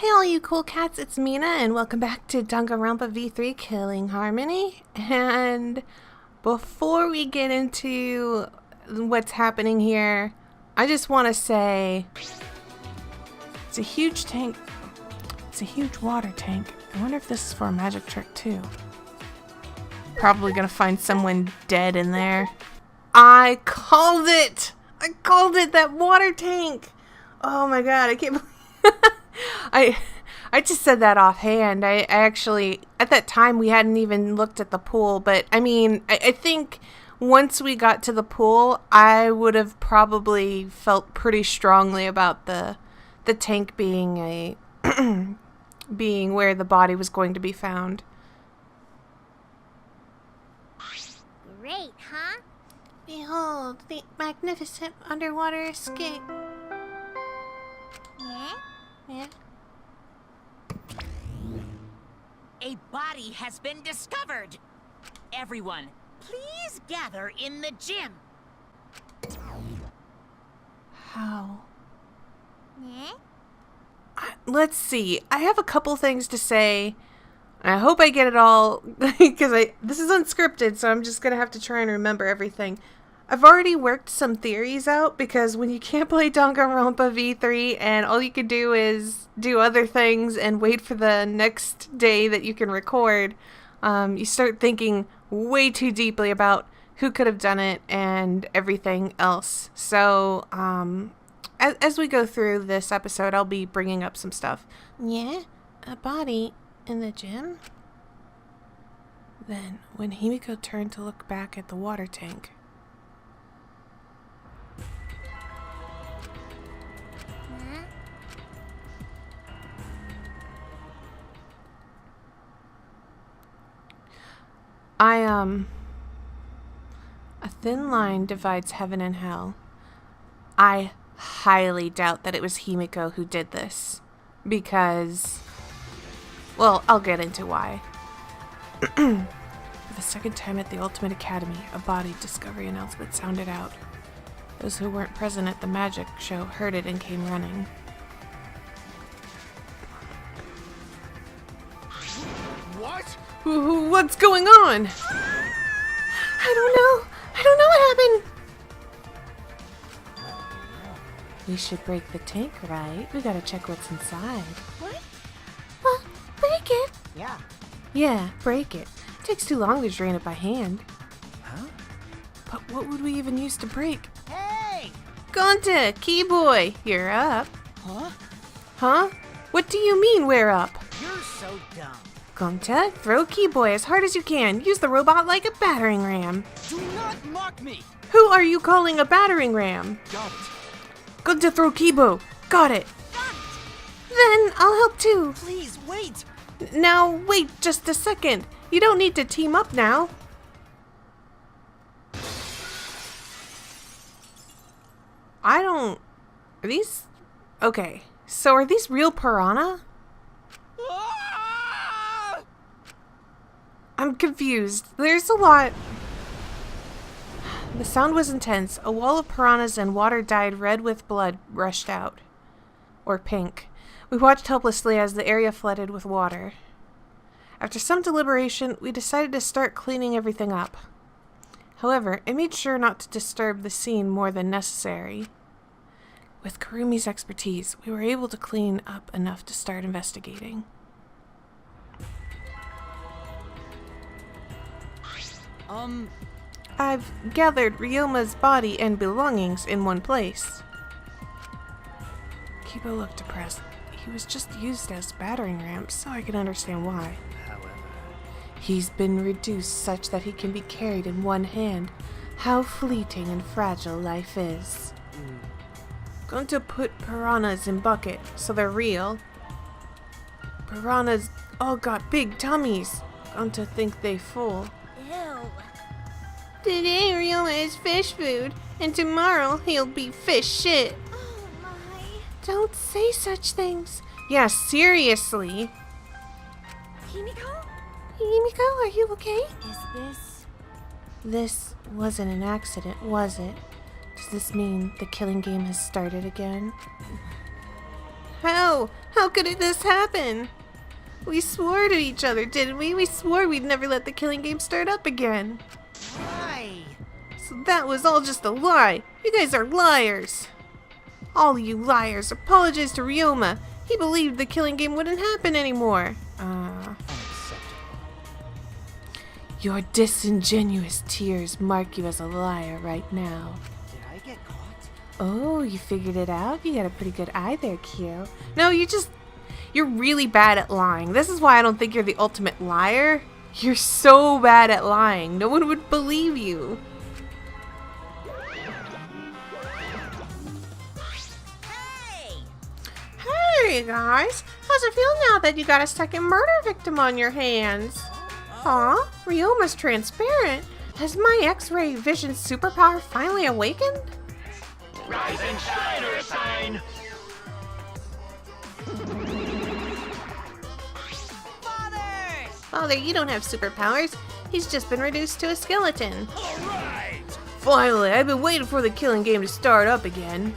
Hey all you cool cats, it's Mina and welcome back to Danganronpa V3 Killing Harmony. And before we get into what's happening here, I just want to say it's a huge tank. It's a huge water tank. I wonder if this is for a magic trick too. Probably gonna find someone dead in there. I called it! I called it, that water tank! Oh my god, I can't believe I just said that offhand. I actually, at that time, we hadn't even looked at the pool. But, I mean, I think once we got to the pool, I would have probably felt pretty strongly about the tank being a being where the body was going to be found. Great, huh? Behold, the magnificent underwater escape. Yeah? Yeah. A body has been discovered! Everyone, please gather in the gym! How? Yeah? Let's see. I have a couple things to say. I hope I get it all, because this is unscripted, so I'm just going to have to try and remember everything. I've already worked some theories out, because when you can't play Danganronpa V3 and all you can do is do other things and wait for the next day that you can record, you start thinking way too deeply about who could have done it and everything else. So, as we go through this episode, I'll be bringing up some stuff. Yeah, a body in the gym? Then, when Himiko turned to look back at the water tank, a thin line divides heaven and hell. I highly doubt that it was Himiko who did this. Because, well, I'll get into why. For the second time at the Ultimate Academy, a body discovery announcement sounded out. Those who weren't present at the magic show heard it and came running. What? What's going on? I don't know. I don't know what happened. We should break the tank, right? We gotta check what's inside. What? Well, break it. Yeah. Yeah, break it. Takes too long to drain it by hand. Huh? But what would we even use to break? Hey! Gonta, Keyboy, you're up. Huh? Huh? What do you mean, we're up? You're so dumb. Gonta, throw Keyboy as hard as you can. Use the robot like a battering ram. Do not mock me! Who are you calling a battering ram? Got it. Gonta, throw Keybo. Got it. Got it! Then I'll help too. Please, wait! Now, wait just a second. You don't need to team up now. Are these... Okay, so are these real piranha? Ah! I'm confused. There's a lot... The sound was intense. A wall of piranhas and water dyed red with blood rushed out. Or pink. We watched helplessly as the area flooded with water. After some deliberation, we decided to start cleaning everything up. However, I made sure not to disturb the scene more than necessary. With Kurumi's expertise, we were able to clean up enough to start investigating. I've gathered Ryoma's body and belongings in one place. Kibo looked depressed. He was just used as battering ram, so I can understand why. However... He's been reduced such that he can be carried in one hand. How fleeting and fragile life is. Going to put piranhas in bucket, so they're real. Piranhas all got big tummies. Going to think they full. Ew. Today Ryoma is fish food, and tomorrow he'll be fish shit. Oh my. Don't say such things. Yeah, seriously. Himiko? Himiko, are you okay? Is this... This wasn't an accident, was it? Does this mean the killing game has started again? How? How could this happen? We swore to each other, didn't we? We swore we'd never let the killing game start up again. Why? So that was all just a lie. You guys are liars. All you liars, apologize to Ryoma. He believed the killing game wouldn't happen anymore. Unacceptable. Your disingenuous tears mark you as a liar right now. Did I get caught? Oh, you figured it out? You got a pretty good eye there, Kyo. No, you're really bad at lying. This is why I don't think you're the ultimate liar. You're so bad at lying. No one would believe you. Hey guys, how's it feel now that you got a second murder victim on your hands? Aw, Ryoma's transparent. Has my X-ray vision superpower finally awakened? Rise and shine, or sign. Father, you don't have superpowers. He's just been reduced to a skeleton. All right. Finally, I've been waiting for the killing game to start up again.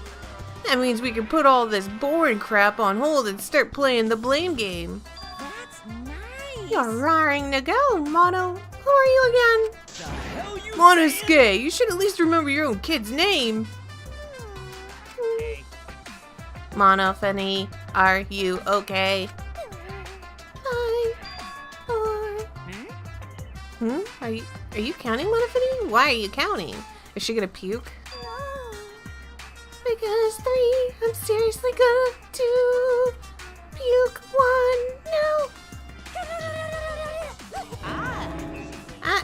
That means we can put all this boring crap on hold and start playing the blame game. That's nice. You're raring to go, Mono. Who are you again? The hell you Monosuke, you should at least remember your own kid's name. Monofany, are you okay? Hi. Are you counting, Monofany? Why are you counting? Is she gonna puke? No. Because 3, I'm seriously gonna do puke 1 now.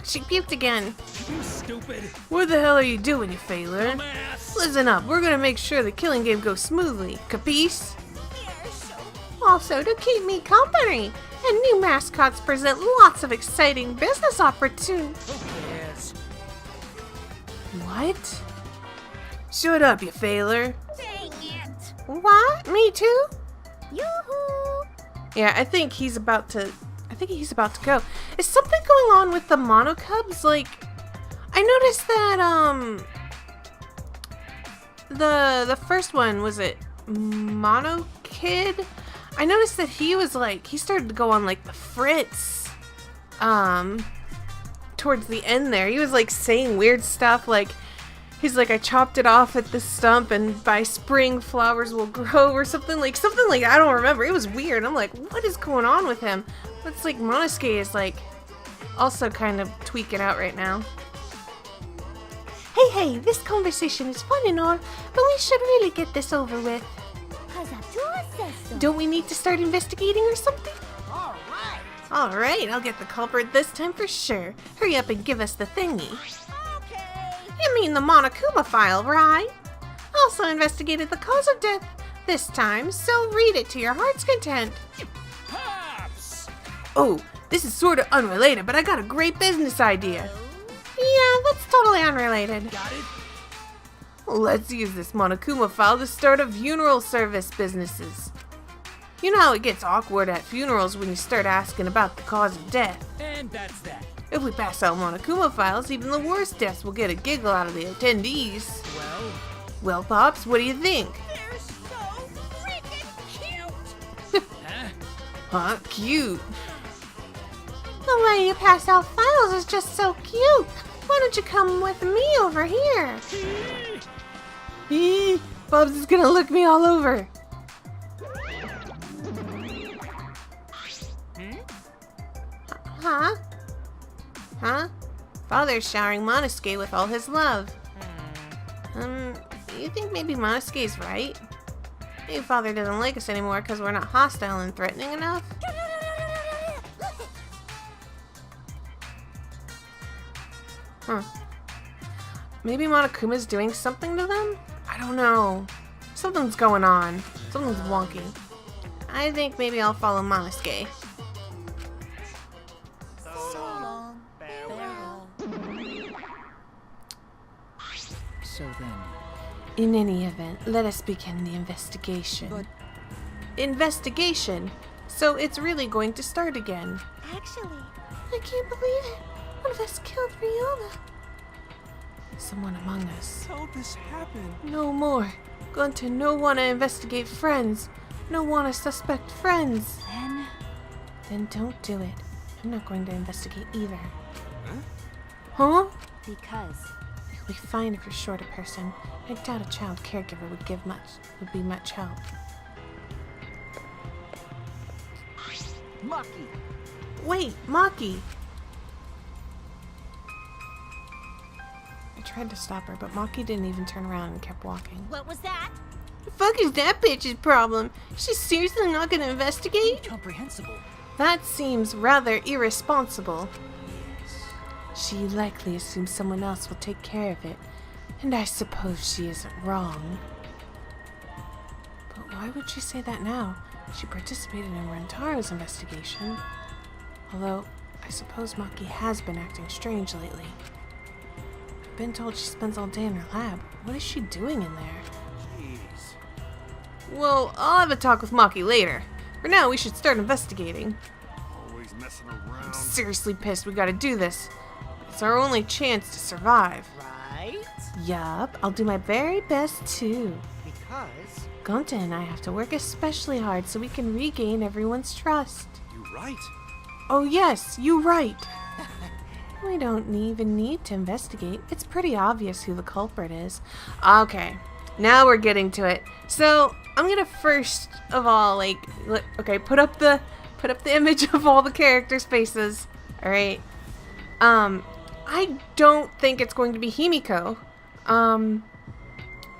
She puked again. You stupid. What the hell are you doing, you failure? Dumbass. Listen up, we're gonna make sure the killing game goes smoothly. Capiche? Yes. Also, to keep me company, and new mascots present lots of exciting business opportunities. Who cares? What? Shut up, you failure. Dang it. What? Me too? Yoo-hoo. Yeah, I think he's about to go. Is something going on with the Mono Cubs? Like, I noticed that, the first one, was it Mono Kid? I noticed that he was like, he started to go on like the fritz, towards the end there. He was like saying weird stuff, like, he's like, I chopped it off at the stump and by spring flowers will grow or something like I don't remember. It was weird. I'm like, what is going on with him? It's like Monosuke is like also kind of tweaking out right now. Hey, this conversation is fun and all, but we should really get this over with. Cause Abdullah says so. Don't we need to start investigating or something? All right. Alright, I'll get the culprit this time for sure. Hurry up and give us the thingy. Okay. You mean the Monokuma file, right? Also investigated the cause of death this time, so read it to your heart's content. Pops. Oh, this is sort of unrelated, but I got a great business idea. Yeah, that's totally unrelated. Got it. Let's use this Monokuma file to start a funeral service businesses. You know how it gets awkward at funerals when you start asking about the cause of death. And that's that. If we pass out Monokuma files, even the worst deaths will get a giggle out of the attendees. Well, Pops, what do you think? They're so freaking cute. Huh? Huh? Cute. The way you pass out files is just so cute. Why don't you come with me over here? Pops is gonna look me all over. Huh? Huh? Father's showering Monosuke with all his love. You think maybe Monosuke's right? Maybe Father doesn't like us anymore because we're not hostile and threatening enough? Huh. Maybe Monokuma's doing something to them? I don't know. Something's going on. Something's wonky. I think maybe I'll follow Monosuke. So long. Farewell. So then, In any event, let us begin the investigation. But- Investigation? So it's really going to start again. Actually, I can't believe it. One of us killed Ryoma. Someone among us. How did this happen? No more. Going to no wanna investigate friends. No wanna suspect friends. Then Then don't do it. I'm not going to investigate either. Huh? because You'll be fine if you're short a person. I doubt a child caregiver would be much help. Maki! Wait, Maki! I tried to stop her, but Maki didn't even turn around and kept walking. What was that? The fuck is that bitch's problem? She's seriously not gonna investigate? Incomprehensible. That seems rather irresponsible. She likely assumes someone else will take care of it, and I suppose she isn't wrong. But why would she say that now? She participated in Rentaro's investigation. Although, I suppose Maki has been acting strange lately. I've been told she spends all day in her lab. What is she doing in there? Jeez. Well, I'll have a talk with Maki later. For now, we should start investigating. Always messing I'm around. seriously pissed we gotta do this. It's our only chance to survive. Right? Yup, I'll do my very best too. Because Gonta and I have to work especially hard so we can regain everyone's trust. You right? Oh yes, you right. We don't even need to investigate. It's pretty obvious who the culprit is. Okay, now we're getting to it. So I'm gonna first of all, put up the image of all the characters' faces. All right. I don't think it's going to be Himiko.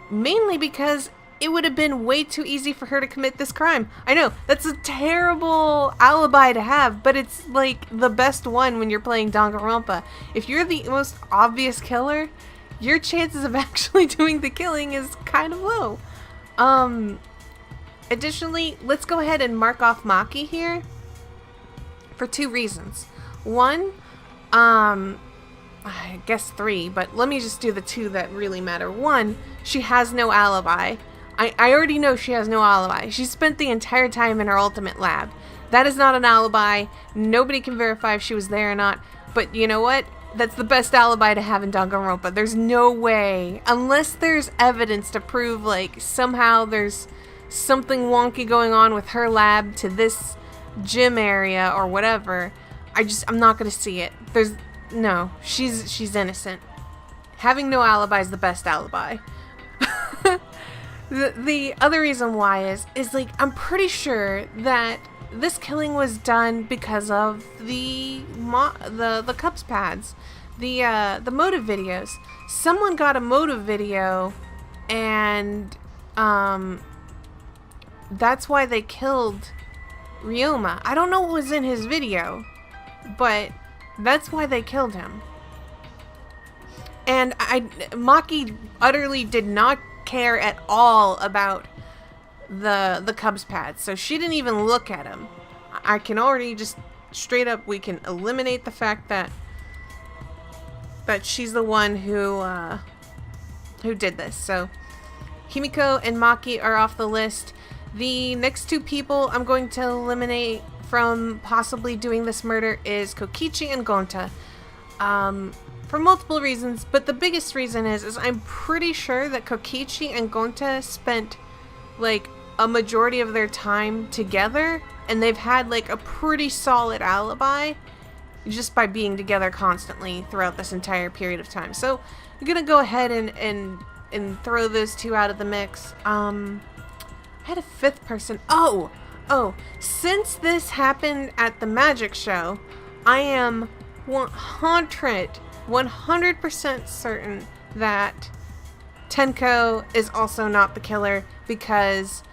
Mainly because it would have been way too easy for her to commit this crime. I know, that's a terrible alibi to have, but it's like the best one when you're playing Danganronpa. If you're the most obvious killer, your chances of actually doing the killing is kind of low. Additionally, let's go ahead and mark off Maki here for two reasons. One, I guess three, but let me just do the two that really matter. One, she has no alibi. I already know she has no alibi. She spent the entire time in her ultimate lab. That is not an alibi. Nobody can verify if she was there or not. But you know what? That's the best alibi to have in Danganronpa. There's no way, unless there's evidence to prove like somehow there's something wonky going on with her lab to this gym area or whatever. I'm not gonna see it. No, she's innocent. Having no alibi is the best alibi. The other reason why is like I'm pretty sure that this killing was done because of the Cubs pads, the motive videos. Someone got a motive video, and that's why they killed Ryoma. I don't know what was in his video, but that's why they killed him. And Maki utterly did not care at all about the Cubs pads, so she didn't even look at him. I can already just straight up, we can eliminate the fact that she's the one who did this. So Himiko and Maki are off the list. The next two people I'm going to eliminate from possibly doing this murder is Kokichi and Gonta. For multiple reasons, but the biggest reason is I'm pretty sure that Kokichi and Gonta spent like a majority of their time together, and they've had like a pretty solid alibi just by being together constantly throughout this entire period of time. So I'm gonna go ahead and throw those two out of the mix. I had a fifth person. Oh, since this happened at the magic show, I am 100% certain that Tenko is also not the killer, because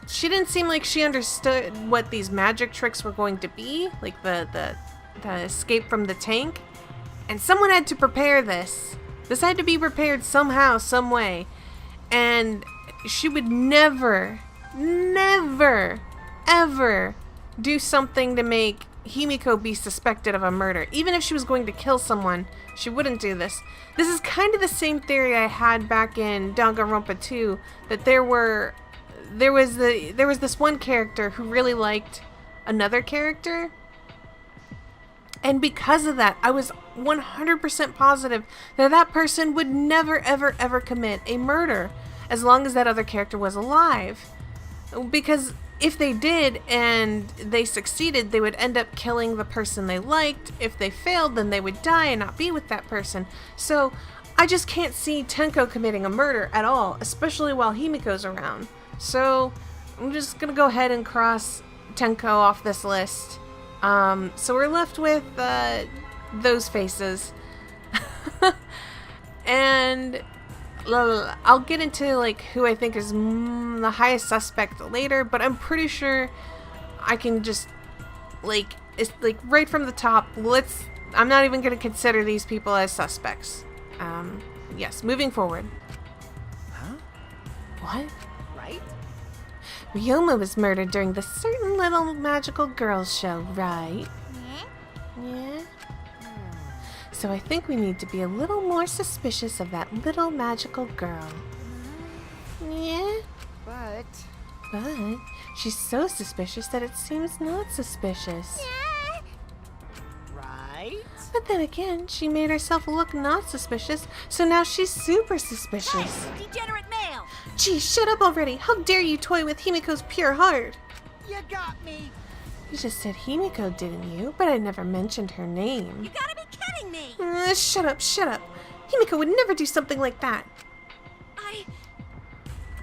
she didn't seem like she understood what these magic tricks were going to be, like the escape from the tank, and someone had to prepare this. This had to be prepared somehow, some way, and she would never, ever do something to make Himiko be suspected of a murder. Even if she was going to kill someone, she wouldn't do this. This is kind of the same theory I had back in Danganronpa 2, that there was this one character who really liked another character, and because of that, I was 100% positive that that person would never, ever, ever commit a murder as long as that other character was alive. Because if they did and they succeeded, they would end up killing the person they liked. If they failed, then they would die and not be with that person. So I just can't see Tenko committing a murder at all, especially while Himiko's around. So I'm just gonna go ahead and cross Tenko off this list. So we're left with those faces. And I'll get into like who I think is the highest suspect later, but I'm pretty sure I can just like, it's like right from the top. I'm not even going to consider these people as suspects. Yes, moving forward. Huh? What? Right? Ryoma was murdered during the certain little magical girls show, right? Yeah. So I think we need to be a little more suspicious of that little magical girl. Yeah? But She's so suspicious that it seems not suspicious. right? But then again, she made herself look not suspicious, so now she's super suspicious. Hey, degenerate male! Gee, shut up already! How dare you toy with Himiko's pure heart? You got me. You just said Himiko, didn't you? But I never mentioned her name. You gotta be kidding me! Shut up, shut up. Himiko would never do something like that.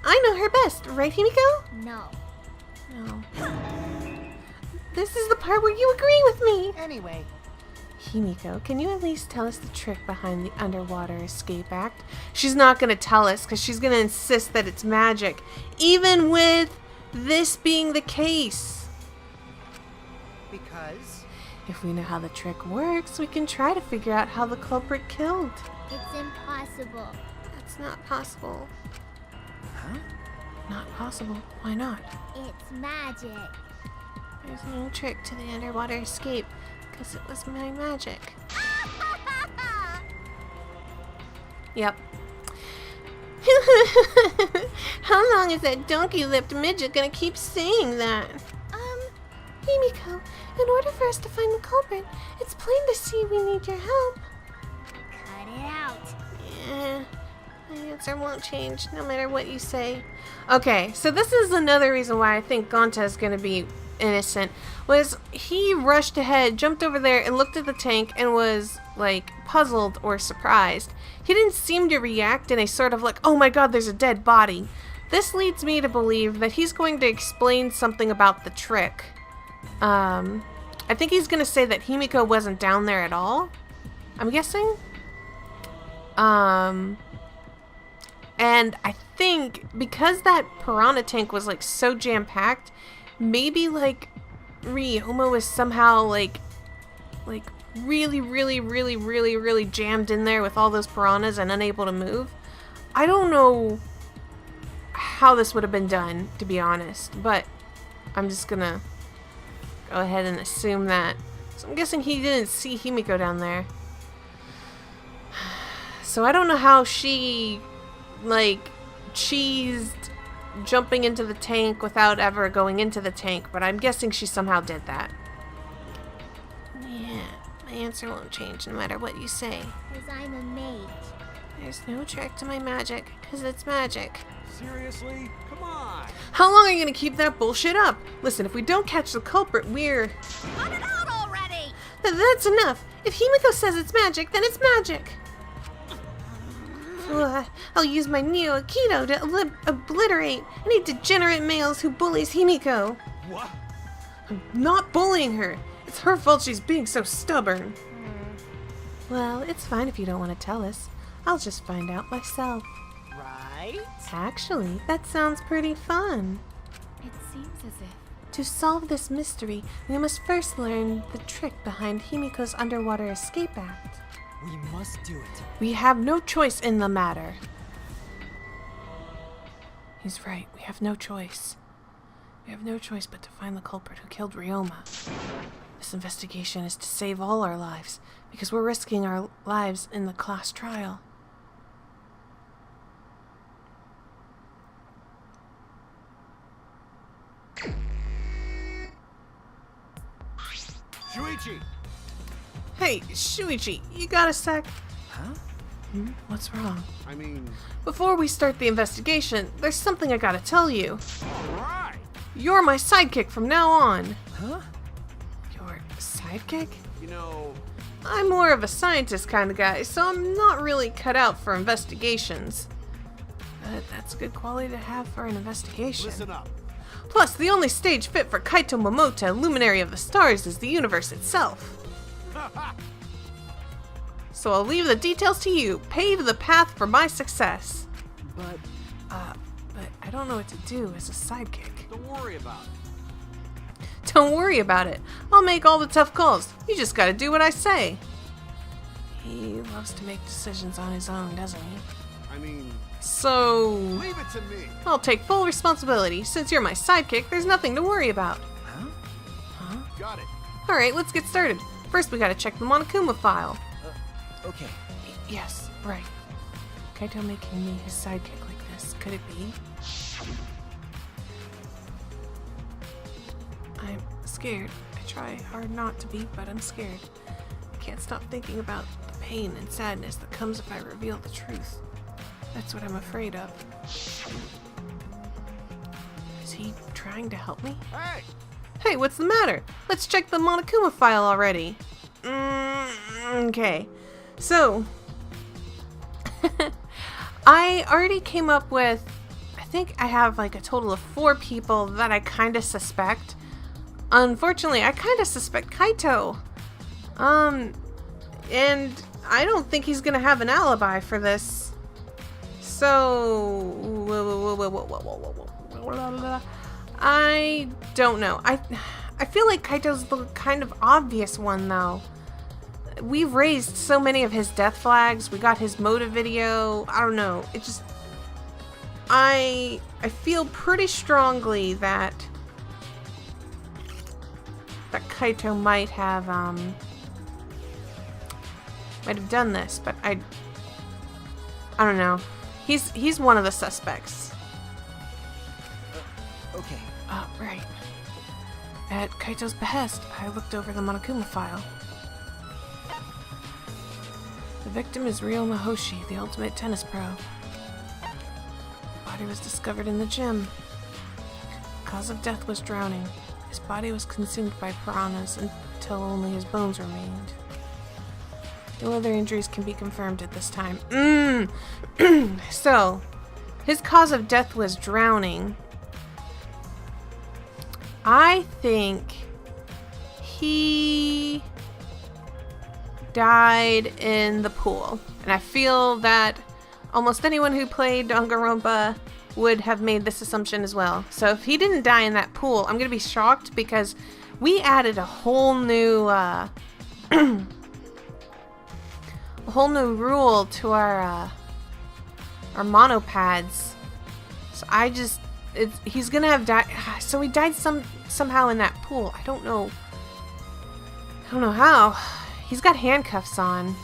I know her best, right, Himiko? No. No. This is the part where you agree with me. Anyway, Himiko, can you at least tell us the trick behind the underwater escape act? She's not going to tell us because she's going to insist that it's magic, even with this being the case. because If we know how the trick works, we can try to figure out how the culprit killed. It's impossible. That's not possible. huh? Not possible. Why not? It's magic. There's no trick to the underwater escape because it was my magic. Yep. How long is that donkey-lipped midget gonna keep saying that? Himiko, in order for us to find the culprit, it's plain to see we need your help. Cut it out. Yeah, my answer won't change no matter what you say. Okay, so this is another reason why I think Gonta is gonna be innocent, was he rushed ahead, jumped over there, and looked at the tank and was, like, puzzled or surprised. He didn't seem to react in a sort of like, oh my god, there's a dead body. This leads me to believe that he's going to explain something about the trick. I think he's gonna say that Himiko wasn't down there at all, I'm guessing. And I think because that piranha tank was, like, so jam-packed, maybe, like, Ryoma was somehow, like really jammed in there with all those piranhas and unable to move. I don't know how this would have been done, to be honest, but I'm just gonna go ahead and assume that. So I'm guessing he didn't see Himiko down there. So I don't know how she, like, cheesed jumping into the tank without ever going into the tank, but I'm guessing she somehow did that. Yeah, my answer won't change no matter what you say. Because I'm a mage. There's no trick to my magic, because it's magic. Seriously? Come on. How long are you going to keep that bullshit up? Listen, if we don't catch the culprit, we're... Cut it out already! That's enough. If Himiko says it's magic, then it's magic. I'll use my Neo Aikido to obliterate any degenerate males who bullies Himiko. What? I'm not bullying her. It's her fault she's being so stubborn. Well, it's fine if you don't want to tell us. I'll just find out myself. right? Actually, that sounds pretty fun. It seems as if. To solve this mystery, we must first learn the trick behind Himiko's underwater escape act. We must do it. We have no choice in the matter. He's right. We have no choice. We have no choice but to find the culprit who killed Ryoma. This investigation is to save all our lives, because we're risking our lives in the class trial. Shuichi! Hey, Shuichi, you got a sec? Huh? What's wrong? I mean, Before we start the investigation, there's something I gotta tell you. all right. You're my sidekick from now on. Huh? Your sidekick? You know, I'm more of a scientist kind of guy, so I'm not really cut out for investigations. But that's a good quality to have for an investigation. listen up. Plus, the only stage fit for Kaito Momota, luminary of the stars, is the universe itself. So I'll leave the details to you. Pave the path for my success. But But I don't know what to do as a sidekick. Don't worry about it. Don't worry about it. I'll make all the tough calls. You just gotta do what I say. He loves to make decisions on his own, doesn't he? I mean, So, leave it to me. I'll take full responsibility. Since you're my sidekick, there's nothing to worry about. Got it. Alright, let's get started. First, we gotta check the Monokuma file. okay. Yes, right. Kaito making me his sidekick like this. Could it be? I'm scared. I try hard not to be, but I'm scared. I can't stop thinking about the pain and sadness that comes if I reveal the truth. That's what I'm afraid of. Is he trying to help me? Hey! Hey, what's the matter? Let's check the Monokuma file already. Okay. So, I already came up with, I think I have like a total of 4 people that I kind of suspect. Unfortunately, I kind of suspect Kaito. And I don't think he's gonna have an alibi for this. So, I don't know. I feel like Kaito's the kind of obvious one, though. We've raised so many of his death flags. We got his motive video. I don't know. It just... I feel pretty strongly that Kaito might have done this, but I don't know. He's one of the suspects. Okay. Right. At Kaito's behest, I looked over the Monokuma file. The victim is Ryo Mahoshi, the ultimate tennis pro. The body was discovered in the gym. The cause of death was drowning. His body was consumed by piranhas until only his bones remained. No other injuries can be confirmed at this time. So, his cause of death was drowning. I think he died in the pool. And I feel that almost anyone who played Danganronpa would have made this assumption as well. So if he didn't die in that pool, I'm going to be shocked because we added a whole new rule to our monopads. So he's gonna have died. So he died somehow in that pool. I don't know how. He's got handcuffs on.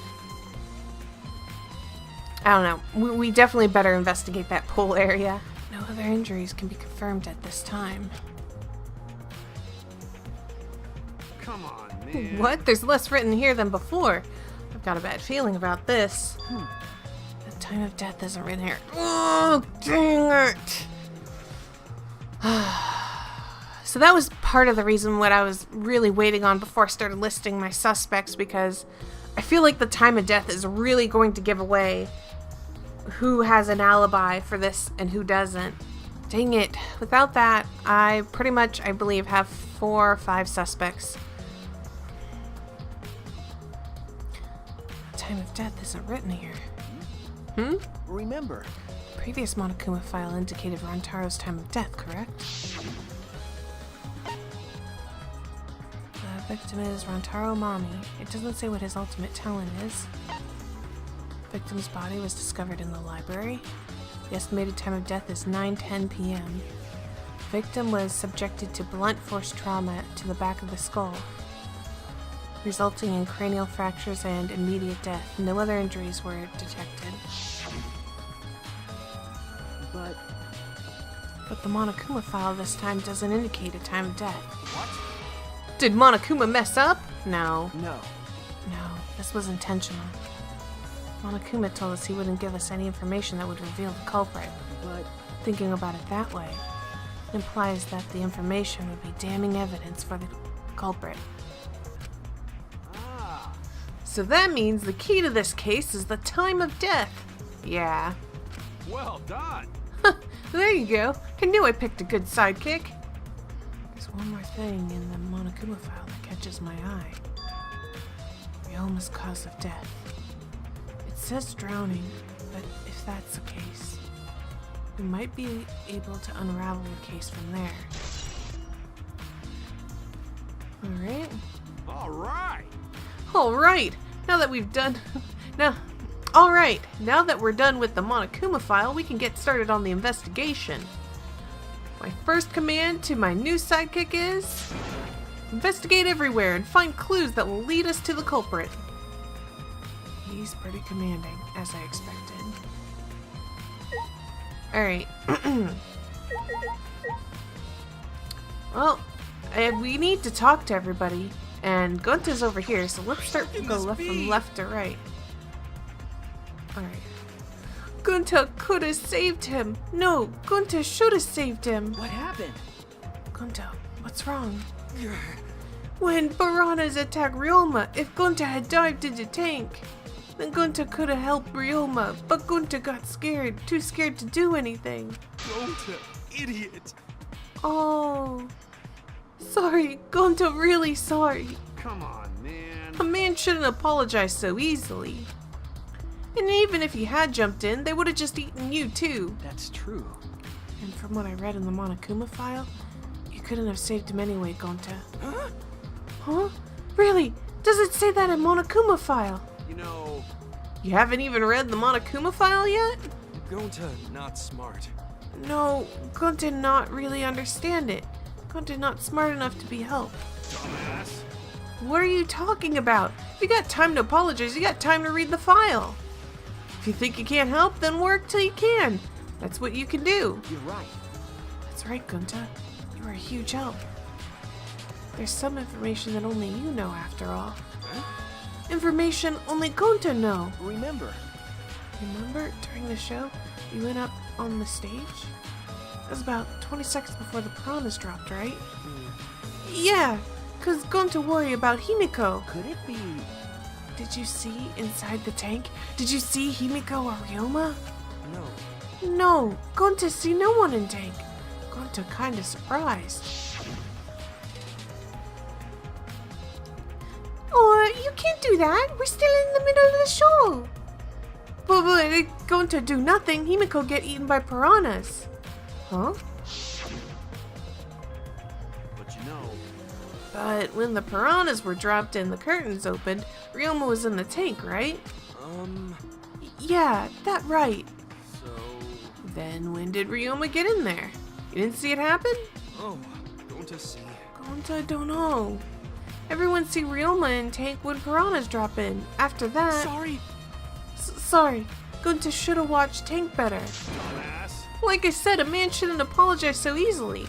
I don't know. We definitely better investigate that pool area. No other injuries can be confirmed at this time. Come on, man. What? There's less written here than before. I've got a bad feeling about this. The time of death isn't written here. Oh, dang it! So that was part of the reason what I was really waiting on before I started listing my suspects, because I feel like the time of death is really going to give away who has an alibi for this and who doesn't. Dang it. Without that, I believe, have 4 or 5 suspects. Time of death isn't written here. Remember. The previous Monokuma file indicated Rantaro's time of death, correct? The victim is Rantaro Mami. It doesn't say what his ultimate talent is. The victim's body was discovered in the library. The estimated time of death is 9:10 p.m. The victim was subjected to blunt force trauma to the back of the skull, resulting in cranial fractures and immediate death. No other injuries were detected. But the Monokuma file this time doesn't indicate a time of death. What? Did Monokuma mess up? No. No. No, this was intentional. Monokuma told us he wouldn't give us any information that would reveal the culprit. But Thinking about it that way, implies that the information would be damning evidence for the culprit. Ah, So that means the key to this case is the time of death. Yeah. well done. There you go. I knew I picked a good sidekick. There's one more thing in the Monokuma file that catches my eye. Ryoma's cause of death. It says drowning, but if that's the case, we might be able to unravel the case from there. Alright. All right. Alright! Now that we've done... Alright, now that we're done with the Monokuma file, we can get started on the investigation. My first command to my new sidekick is... investigate everywhere and find clues that will lead us to the culprit. He's pretty commanding, as I expected. Alright. Well, we need to talk to everybody. And Gunta's over here, so let's start go left from left to right. Alright. Gunta could have saved him. No, Gunta should have saved him. What happened? Gunta, what's wrong? When piranhas attacked Ryoma, if Gunta had dived into the tank, then Gunta could have helped Ryoma, but Gunta got scared, too scared to do anything. Gunta, idiot. Oh. Sorry, Gunta, really sorry. Come on, man. A man shouldn't apologize so easily. And even if he had jumped in, they would have just eaten you too. That's true. And from what I read in the Monokuma file, you couldn't have saved him anyway, Gunta. Huh? Huh? Really? Does it say that in Monokuma file? You know, You haven't even read the Monokuma file yet? Gonta not smart. No, Gunta did not really understand it. Gunta did not smart enough to be helped. dumbass. What are you talking about? If you got time to apologize, you got time to read the file. If you think you can't help, then work till you can. That's what you can do. You're right. That's right, Gunta. You are a huge help. There's some information that only you know, after all. Huh? Information only Gunta know. Remember. Remember, during the show, you went up on the stage? That was about 20 seconds before the piranhas dropped, right? Yeah, because Gunta worry about Himiko. Could it be? Did you see inside the tank? Did you see Himiko or Ryoma? No. No, Gunta see no one in tank. Gunta kinda surprised. Oh, you can't do that. We're still in the middle of the show. But Gunta do nothing. Himiko get eaten by piranhas. Huh? But you know, But when the piranhas were dropped and the curtains opened, Ryoma was in the tank, right? Yeah, that right. so Then when did Ryoma get in there? You didn't see it happen? Oh, Gonta see. Gunta don't know. Everyone see Ryoma in tank when piranhas drop in. After that... Sorry. Sorry. Gunta should have watched tank better. dumbass. Like I said, a man shouldn't apologize so easily.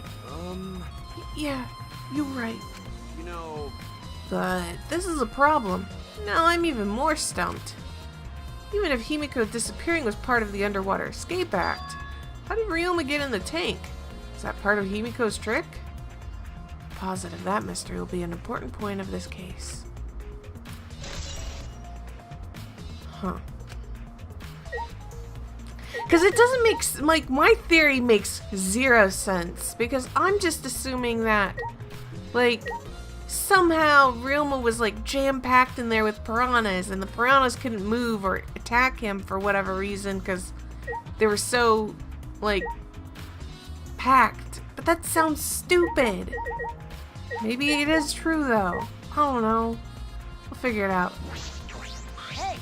Yeah, you're right. You know, But this is a problem. Now I'm even more stumped. Even if Himiko disappearing was part of the Underwater Escape Act, how did Ryoma get in the tank? Is that part of Himiko's trick? Positive that mystery will be an important point of this case. Huh. Because it doesn't make, like, my theory makes zero sense. Because I'm just assuming that, like, somehow Ryoma was, like, jam-packed in there with piranhas, and the piranhas couldn't move or attack him for whatever reason, because they were so, like, packed. But that sounds stupid. Maybe it is true, though. I don't know. We'll figure it out. Hey,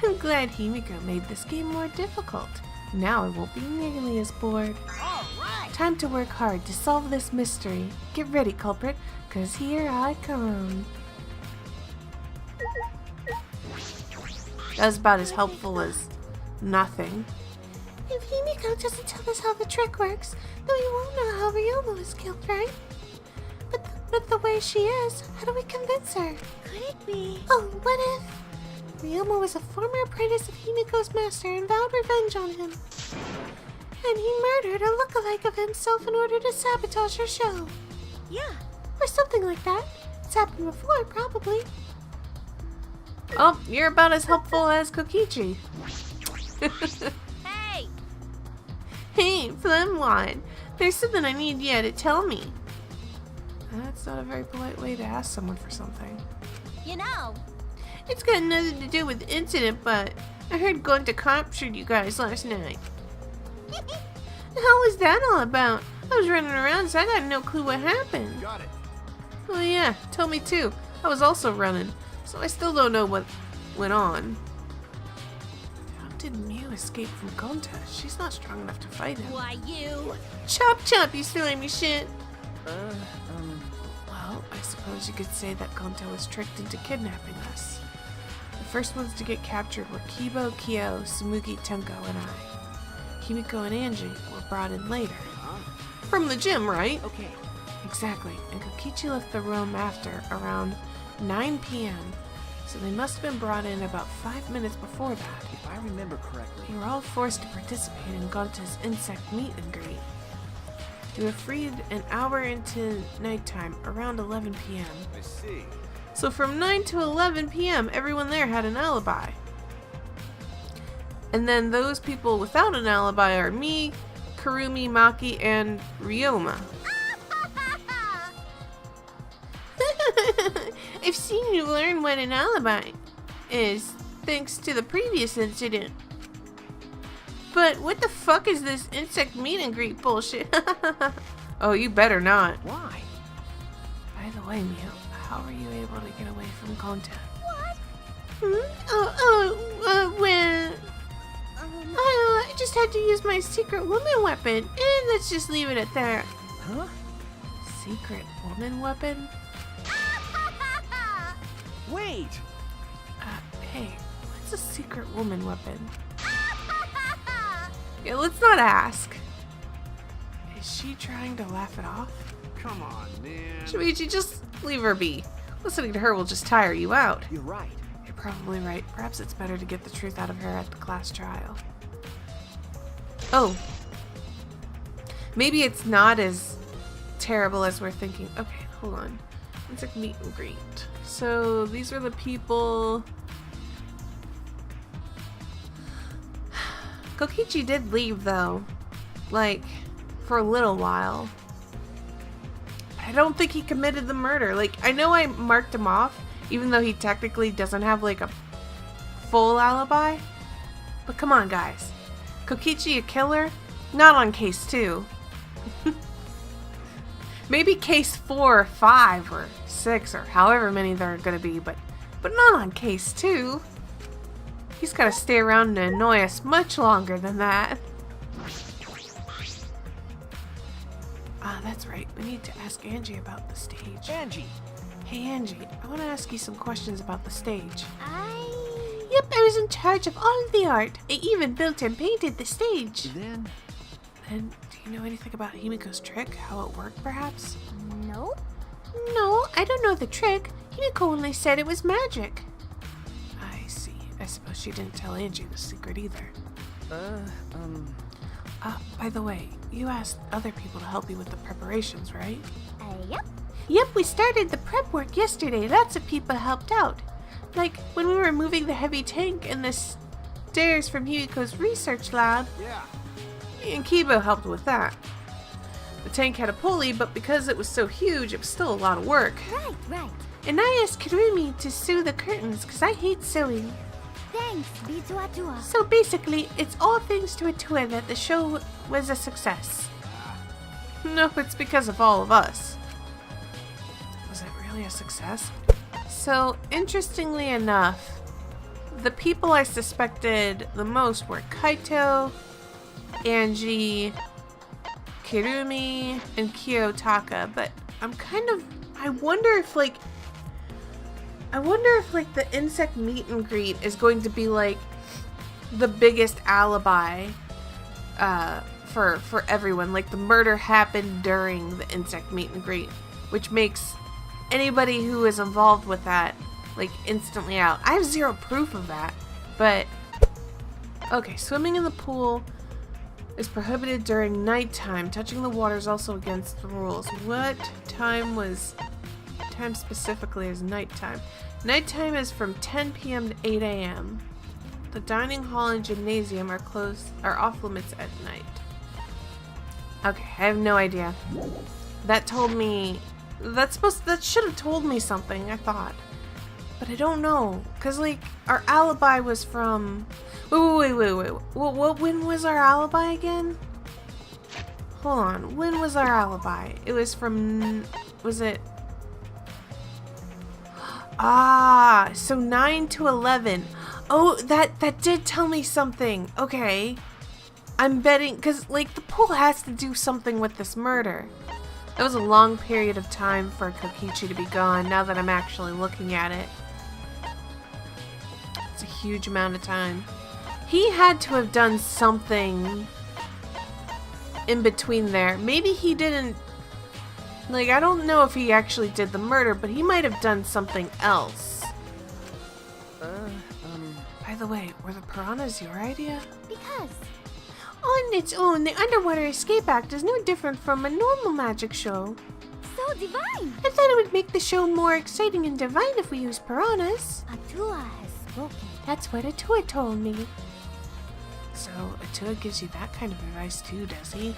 I'm glad Himiko made this game more difficult. Now I won't be nearly as bored. all right. Time to work hard to solve this mystery. Get ready, culprit, 'cause here I come. That was about as helpful as nothing. If Himiko doesn't tell us how the trick works, then we won't know how Ryoma was killed, right? But the way she is, how do we convince her? Could it be? Oh, what if Ryoma was a former apprentice of Himiko's master and vowed revenge on him? And he murdered a lookalike of himself in order to sabotage her show. Yeah. Or something like that. It's happened before, probably. Oh, you're about as helpful as Kokichi. Hey! Hey, Flimwine, there's something I need you to tell me. That's not a very polite way to ask someone for something. You know, It's got nothing to do with the incident, but I heard Gonta captured you guys last night. How was that all about? I was running around, so I got no clue what happened. Got it. Oh yeah, tell me too. I was also running, so I still don't know what went on. How did Mew escape from Gonta? She's not strong enough to fight him. why you? Chop chop, you slimy shit! Well, I suppose you could say that Gonta was tricked into kidnapping us. The first ones to get captured were Kibo, Kyo, Sumugi, Tenko, and I. Himiko and Angie were brought in later. From the gym, right? Okay. Exactly, and Kokichi left the room after around 9 p.m., so they must have been brought in about 5 minutes before that. If I remember correctly. We were all forced to participate in Gonta's insect meet and greet. We were freed an hour into nighttime, around 11 p.m. I see. So from 9 to 11 p.m., everyone there had an alibi. And then those people without an alibi are me, Kurumi, Maki, and Ryoma. I've seen you learn what an alibi is, thanks to the previous incident. But what the fuck is this insect meet and greet bullshit? Oh, you better not. Why? By the way, Mew, how are you able to get away from Gonta? Well... I just had to use my secret woman weapon, and let's just leave it at that. Huh? Secret woman weapon? Wait! Hey, what's a secret woman weapon? Yeah, let's not ask. Is she trying to laugh it off? Come on, man. Shuichi, just leave her be. Listening to her will just tire you out. You're right. You're probably right. Perhaps it's better to get the truth out of her at the class trial. Oh. Maybe it's not as terrible as we're thinking. Okay, hold on. It's like meet and greet. So these are the people. Kokichi did leave though. Like, for a little while. I don't think he committed the murder. Like, I know I marked him off, even though he technically doesn't have like a full alibi. But come on, guys. Kokichi a killer? Not on case 2. Maybe case 4 or 5 or 6 or however many there are gonna be, but not on case 2. He's gotta stay around and annoy us much longer than that. Ah, that's right. We need to ask Angie about the stage. Angie! Hey Angie, I want to ask you some questions about the stage. Yep, I was in charge of all of the art. I even built and painted the stage. Then? And do you know anything about Himiko's trick? How it worked, perhaps? No, I don't know the trick. Himiko only said it was magic. I see. I suppose she didn't tell Angie the secret either. By the way, you asked other people to help you with the preparations, right? Yep, we started the prep work yesterday. Lots of people helped out. Like when we were moving the heavy tank and the stairs from Himiko's research lab. Yeah. And Kibo helped with that. The tank had a pulley, but because it was so huge, it was still a lot of work. Right. And I asked Kurumi to sew the curtains because I hate sewing. Thanks, Bitua. So basically, it's all thanks to Atua that the show was a success. No, it's because of all of us. Was it really a success? So, interestingly enough, the people I suspected the most were Kaito, Angie, Kirumi, and Kiyotaka, but I wonder if the insect meet and greet is going to be like the biggest alibi for everyone. Like the murder happened during the insect meet and greet, which makes anybody who is involved with that like instantly out. I have zero proof of that, but okay, swimming in the pool. is prohibited during nighttime. Touching the water is also against the rules. What time specifically is nighttime? Nighttime is from 10 p.m. to 8 a.m. The dining hall and gymnasium are off limits at night. Okay, I have no idea. That told me... that should have told me something, I thought. But I don't know. Because, like, our alibi was from... Wait. When was our alibi again? Hold on. When was our alibi? It was from... Was it... Ah, so 9 to 11. Oh, that did tell me something. Okay. I'm betting... Because, like, the pool has to do something with this murder. That was a long period of time for Kokichi to be gone, now that I'm actually looking at it. It's a huge amount of time. He had to have done something in between there. Maybe he didn't... Like, I don't know if he actually did the murder, but he might have done something else. By the way, were the piranhas your idea? Because On its own, the Underwater Escape Act is no different from a normal magic show. so divine. I thought it would make the show more exciting and divine if we used piranhas. Atua has spoken. That's what Atua told me. So, Atua gives you that kind of advice too, does he?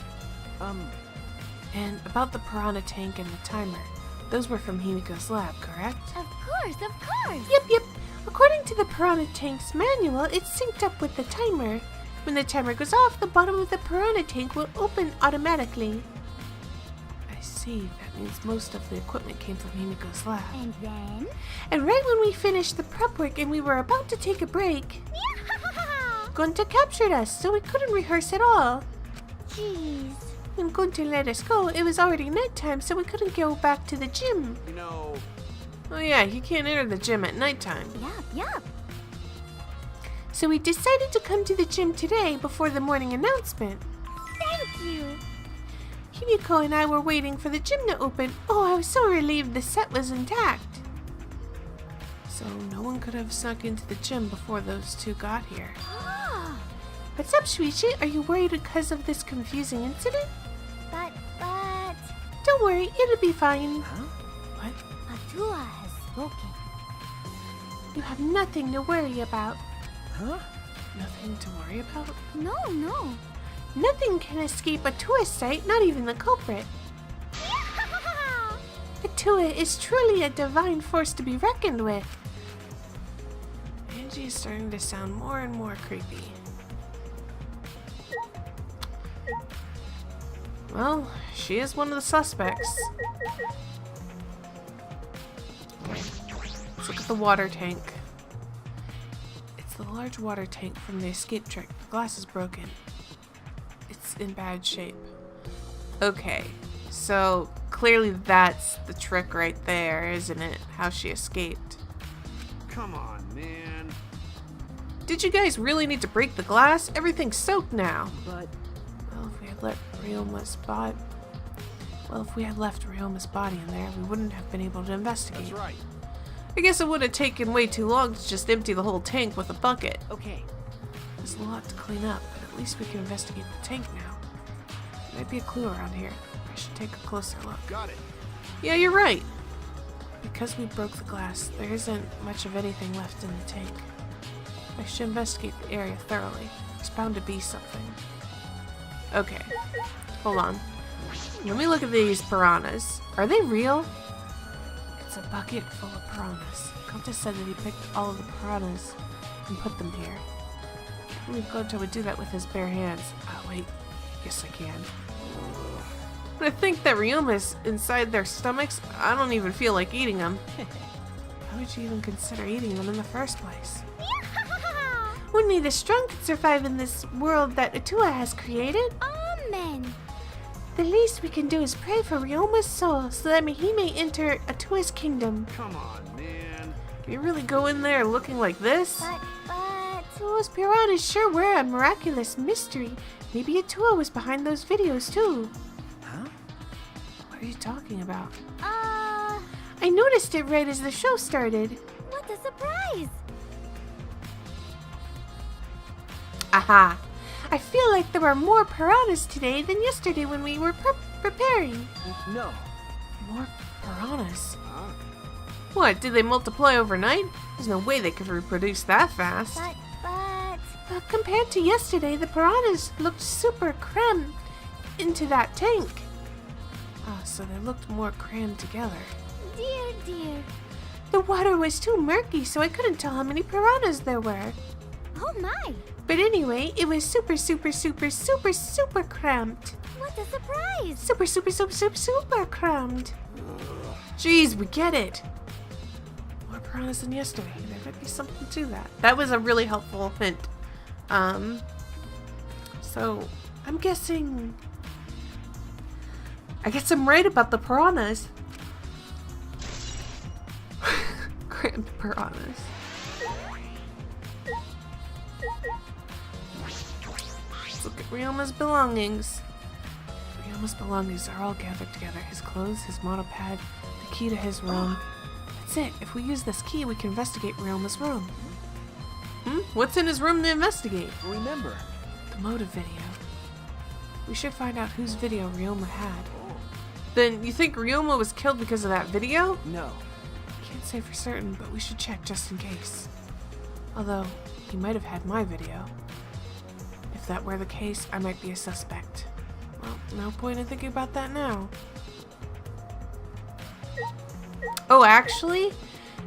And about the piranha tank and the timer. Those were from Himiko's lab, correct? Of course, of course. Yep. According to the piranha tank's manual, it's synced up with the timer. When the timer goes off, the bottom of the piranha tank will open automatically. I see. That means most of the equipment came from Himiko's lab. And then? And right when we finished the prep work and we were about to take a break, Gunta captured us, so we couldn't rehearse at all. Jeez. When Gunta let us go, it was already nighttime, so we couldn't go back to the gym. You know... Oh yeah, you can't enter the gym at nighttime. Yup. So we decided to come to the gym today before the morning announcement. Thank you. Himiko and I were waiting for the gym to open. Oh, I was so relieved the set was intact. So no one could have snuck into the gym before those two got here. What's up, Shuichi? Are you worried because of this confusing incident? But... Don't worry, it'll be fine. Huh? What? Atua has spoken. You have nothing to worry about. Huh? Nothing to worry about? No. Nothing can escape Atua's sight, not even the culprit. Atua is truly a divine force to be reckoned with. Angie is starting to sound more and more creepy. Well, she is one of the suspects. Let's look at the water tank. It's the large water tank from the escape trick. The glass is broken. It's in bad shape. Okay, so clearly that's the trick right there, isn't it? How she escaped. Come on, man. Did you guys really need to break the glass? Everything's soaked now. But... Well, if we had left Ryoma's body in there, we wouldn't have been able to investigate. That's right. I guess it would have taken way too long to just empty the whole tank with a bucket. Okay. There's a lot to clean up, but at least we can investigate the tank now. There might be a clue around here. I should take a closer look. Got it. Yeah, you're right. Because we broke the glass, there isn't much of anything left in the tank. I should investigate the area thoroughly. There's bound to be something. Okay. Hold on. Let me look at these piranhas. Are they real? It's a bucket full of piranhas. Gunta said that he picked all of the piranhas and put them here. I believe Gunta would do that with his bare hands. Oh, wait. Yes, I can. But I think that Ryoma's inside their stomachs. I don't even feel like eating them. Why would you even consider eating them in the first place? Only the strong can survive in this world that Atua has created. Amen. The least we can do is pray for Ryoma's soul so that he may enter Atua's kingdom. Come on, man. Can you really go in there looking like this? But... Those piranhas sure were a miraculous mystery. Maybe Atua was behind those videos too. Huh? What are you talking about? I I noticed it right as the show started. what a surprise. Aha! I feel like there were more piranhas today than yesterday when we were preparing. No. More piranhas? Huh? What, did they multiply overnight? There's no way they could reproduce that fast. But... compared to yesterday, the piranhas looked super crammed into that tank. Ah, so they looked more crammed together. Dear, dear. The water was too murky, so I couldn't tell how many piranhas there were. Oh my. But anyway, it was super cramped. What a surprise. Super crammed. Jeez, we get it. More piranhas than yesterday. There might be something to that. That was a really helpful hint. So I'm guessing. I guess I'm right about the piranhas. Crammed piranhas. Let's look at Ryoma's belongings. Ryoma's belongings are all gathered together. His clothes, his model pad, the key to his room. That's it. If we use this key, we can investigate Ryoma's room. What's in his room to investigate? Remember. The motive video. We should find out whose video Ryoma had. Then you think Ryoma was killed because of that video? No. Can't say for certain, but we should check just in case. Although, he might have had my video. If that were the case, I might be a suspect. Well, no point in thinking about that now. Oh, actually,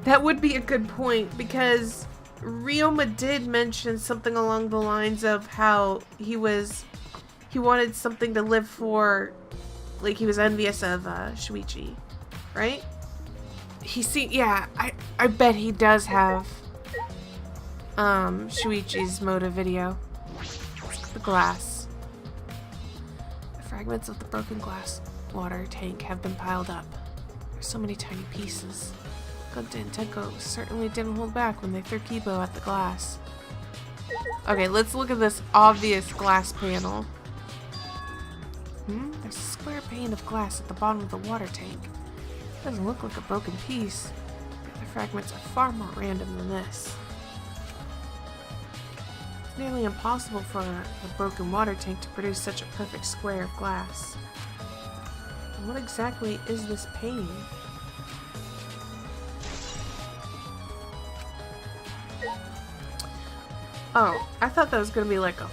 that would be a good point, because Ryoma did mention something along the lines of how he wanted something to live for, like he was envious of Shuichi, right? Yeah, I bet he does have Shuichi's motive video. The glass. The fragments of the broken glass water tank have been piled up. There's so many tiny pieces. Gunta and Tenko certainly didn't hold back when they threw Kibo at the glass. Okay, let's look at this obvious glass panel. There's a square pane of glass at the bottom of the water tank. Doesn't look like a broken piece. The other fragments are far more random than this. It's nearly impossible for a broken water tank to produce such a perfect square of glass. And what exactly is this pane? Oh, I thought that was gonna be like a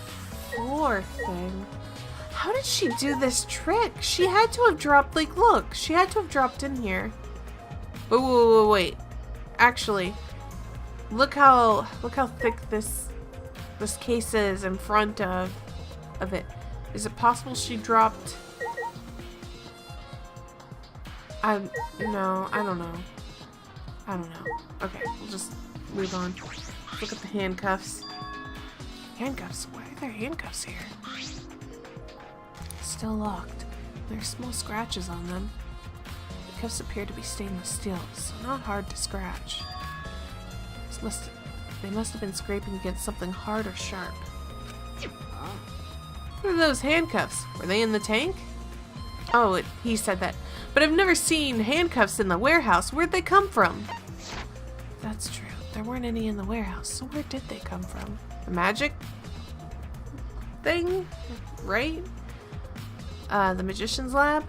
floor thing. How did she do this trick? She had to have dropped, like, look, she had to have dropped in here. Wait. Actually, look how thick this case is in front of it. Is it possible she dropped? No, I don't know. Okay, we'll just move on. Look at the handcuffs. Handcuffs? Why are there handcuffs here? Still locked. There are small scratches on them. The cuffs appear to be stainless steel, so not hard to scratch. They must have been scraping against something hard or sharp. What are those handcuffs? Were they in the tank? Oh, he said that. But I've never seen handcuffs in the warehouse. Where'd they come from? That's true. There weren't any in the warehouse, so where did they come from? The magic thing? Right? The magician's lab?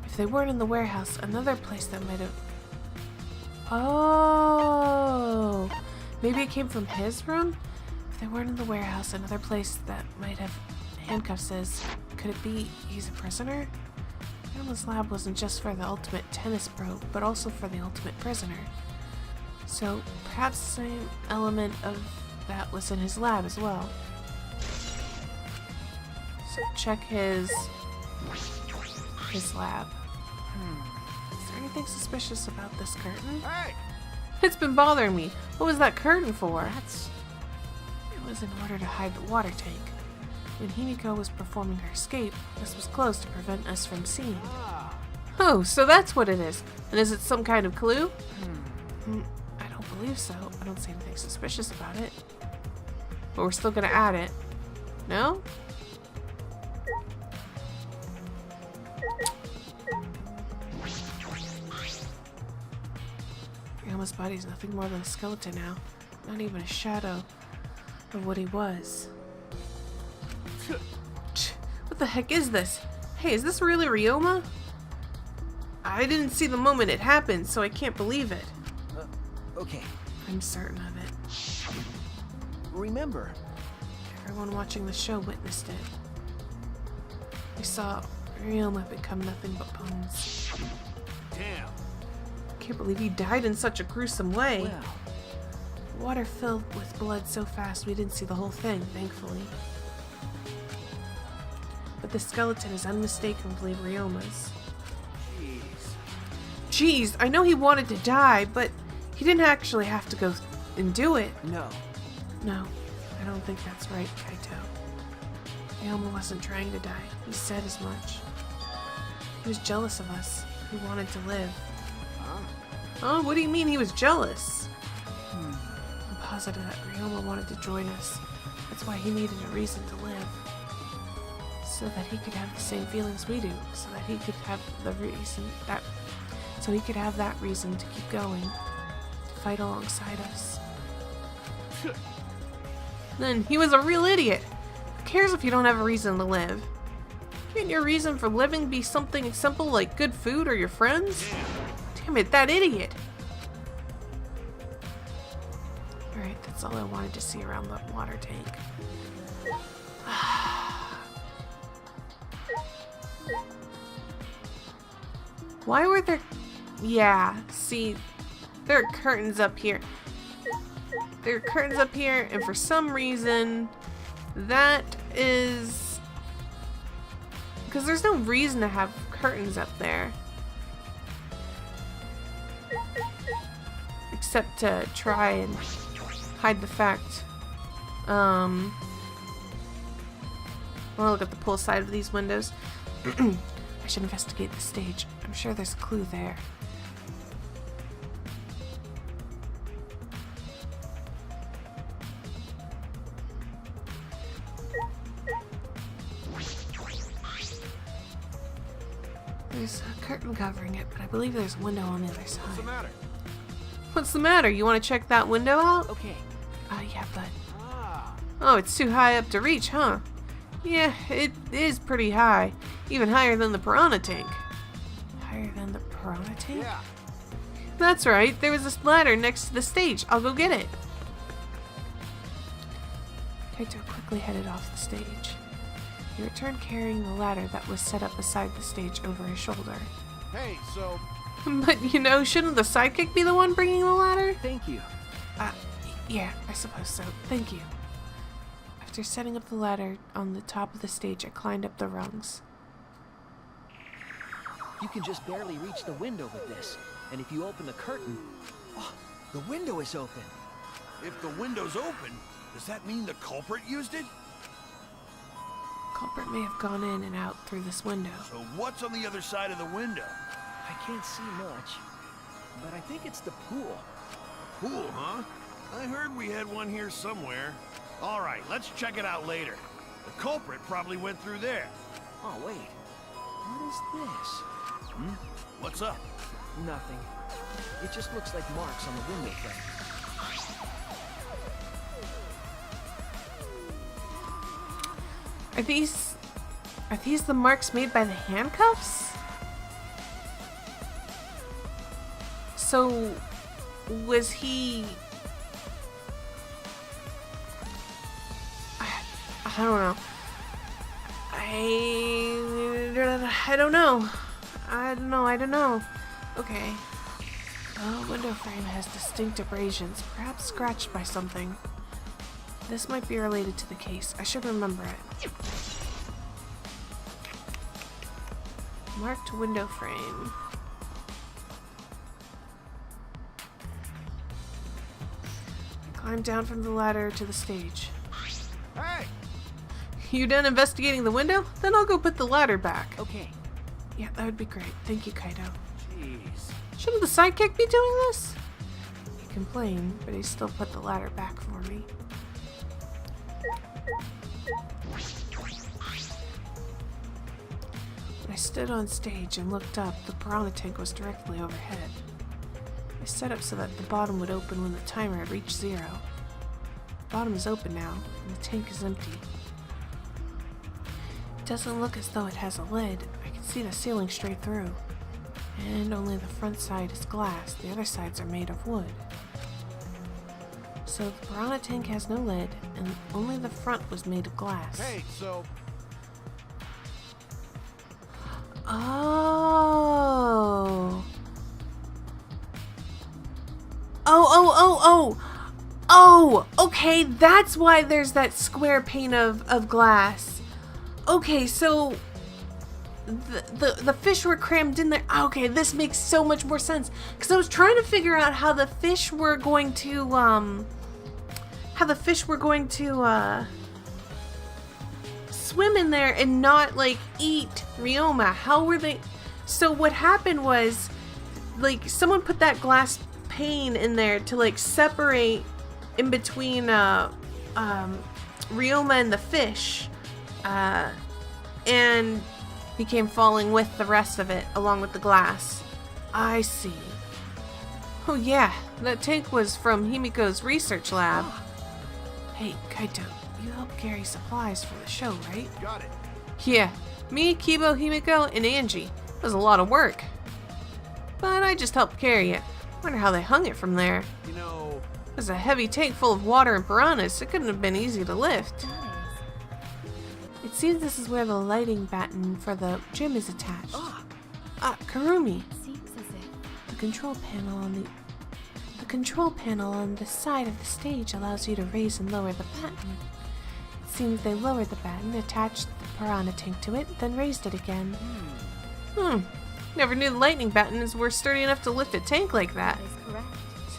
If they weren't in the warehouse, another place that might have... Oh! Maybe it came from his room? If they weren't in the warehouse, another place that might have handcuffs is... Could it be he's a prisoner? Ryoma's lab wasn't just for the ultimate tennis pro, but also for the ultimate prisoner. So, perhaps the same element of that was in his lab as well. So check his lab. Is there anything suspicious about this curtain? Hey! It's been bothering me. What was that curtain for? It was in order to hide the water tank. When Himiko was performing her escape, this was closed to prevent us from seeing. Oh, so that's what it is. And is it some kind of clue? I don't believe so. I don't see anything suspicious about it. But we're still gonna add it. No? Ryoma's body is nothing more than a skeleton now. Not even a shadow. of what he was. What the heck is this? Hey, is this really Ryoma? I didn't see the moment it happened, so I can't believe it. Okay. I'm certain of it. Remember, Everyone watching the show witnessed it. We saw Ryoma become nothing but bones. damn. Can't believe he died in such a gruesome way. Well, Water filled with blood so fast we didn't see the whole thing, thankfully. But the skeleton is unmistakably Ryoma's. Jeez, I know he wanted to die, but he didn't actually have to go and do it. no. No, I don't think that's right, Kaito. Ryoma wasn't trying to die. He said as much. He was jealous of us. He wanted to live. Huh? Oh, what do you mean he was jealous? I'm positive that Ryoma wanted to join us. That's why he needed a reason to live. So that he could have the same feelings we do. So that he could have the reason that... So he could have that reason to keep going. To fight alongside us. Then he was a real idiot. Who cares if you don't have a reason to live? Can't your reason for living be something simple like good food or your friends? Damn it, that idiot! Alright, that's all I wanted to see around the water tank. Why were there... Yeah, see, there are curtains up here. There are curtains up here, and for some reason, that is... Because there's no reason to have curtains up there. Except to try and hide the fact. I want to look at the pull side of these windows. I should investigate the stage. I'm sure there's a clue there. There's a curtain covering it, but I believe there's a window on the other side. What's the matter? What's the matter? You want to check that window out? Okay. Yeah, but... Ah. Oh, it's too high up to reach, huh? Yeah, it is pretty high. Even higher than the piranha tank. Higher than the piranha tank? Yeah. That's right. There was this ladder next to the stage. I'll go get it. Kaito quickly headed off the stage. He returned carrying the ladder that was set up beside the stage over his shoulder. Hey, so But, you know, shouldn't the sidekick be the one bringing the ladder? thank you. Yeah, I suppose so. Thank you. After setting up the ladder on the top of the stage, I climbed up the rungs. You can just barely reach the window with this. And if you open the curtain... Oh, the window is open. If the window's open, does that mean the culprit used it? Culprit may have gone in and out through this window. So what's on the other side of the window? I can't see much. But I think it's the pool. Pool, huh? I heard we had one here somewhere. All right, let's check it out later. The culprit probably went through there. Oh, wait. What is this? What's up? Nothing. It just looks like marks on the window frame. Are these the marks made by the handcuffs? So, was he... I don't know. I don't know. I don't know. Okay. The window frame has distinct abrasions, perhaps scratched by something. This might be related to the case. I should remember it. Marked window frame. I climbed down from the ladder to the stage. Hey! You done investigating the window? Then I'll go put the ladder back. Okay. Yeah, that would be great. Thank you, Kaito. Jeez. Shouldn't the sidekick be doing this? He complained, but he still put the ladder back for me. When I stood on stage and looked up, the piranha tank was directly overhead. I set up so that the bottom would open when the timer had reached 0. bottom is open now, and the tank is empty. It doesn't look as though it has a lid. I can see the ceiling straight through. And only the front side is glass. The other sides are made of wood. So the piranha tank has no lid, and only the front was made of glass. Hey, so Oh. Oh, okay, that's why there's that square pane of glass. Okay, so the fish were crammed in there. Okay, this makes so much more sense. Because I was trying to figure out how the fish were going to, swim in there and not, like, eat Ryoma. How were they? So what happened was, like, someone put that glass pane in there to, like, separate in between Ryoma and the fish, and he came falling with the rest of it along with the glass. I see. Oh yeah, that tank was from Himiko's research lab. Hey, Kaito, you help carry supplies for the show, right? got it. Yeah, me, Kibo, Himiko, and Angie. It was a lot of work. But I just helped carry it. Wonder how they hung it from there. You know, It was a heavy tank full of water and piranhas. It couldn't have been easy to lift. It seems this is where the lighting batten for the gym is attached. Karumi. Seems as if The control panel on the side of the stage allows you to raise and lower the batten. It seems they lowered the batten, attached the piranha tank to it, then raised it again. Never knew the lightning battens were sturdy enough to lift a tank like that. that is correct.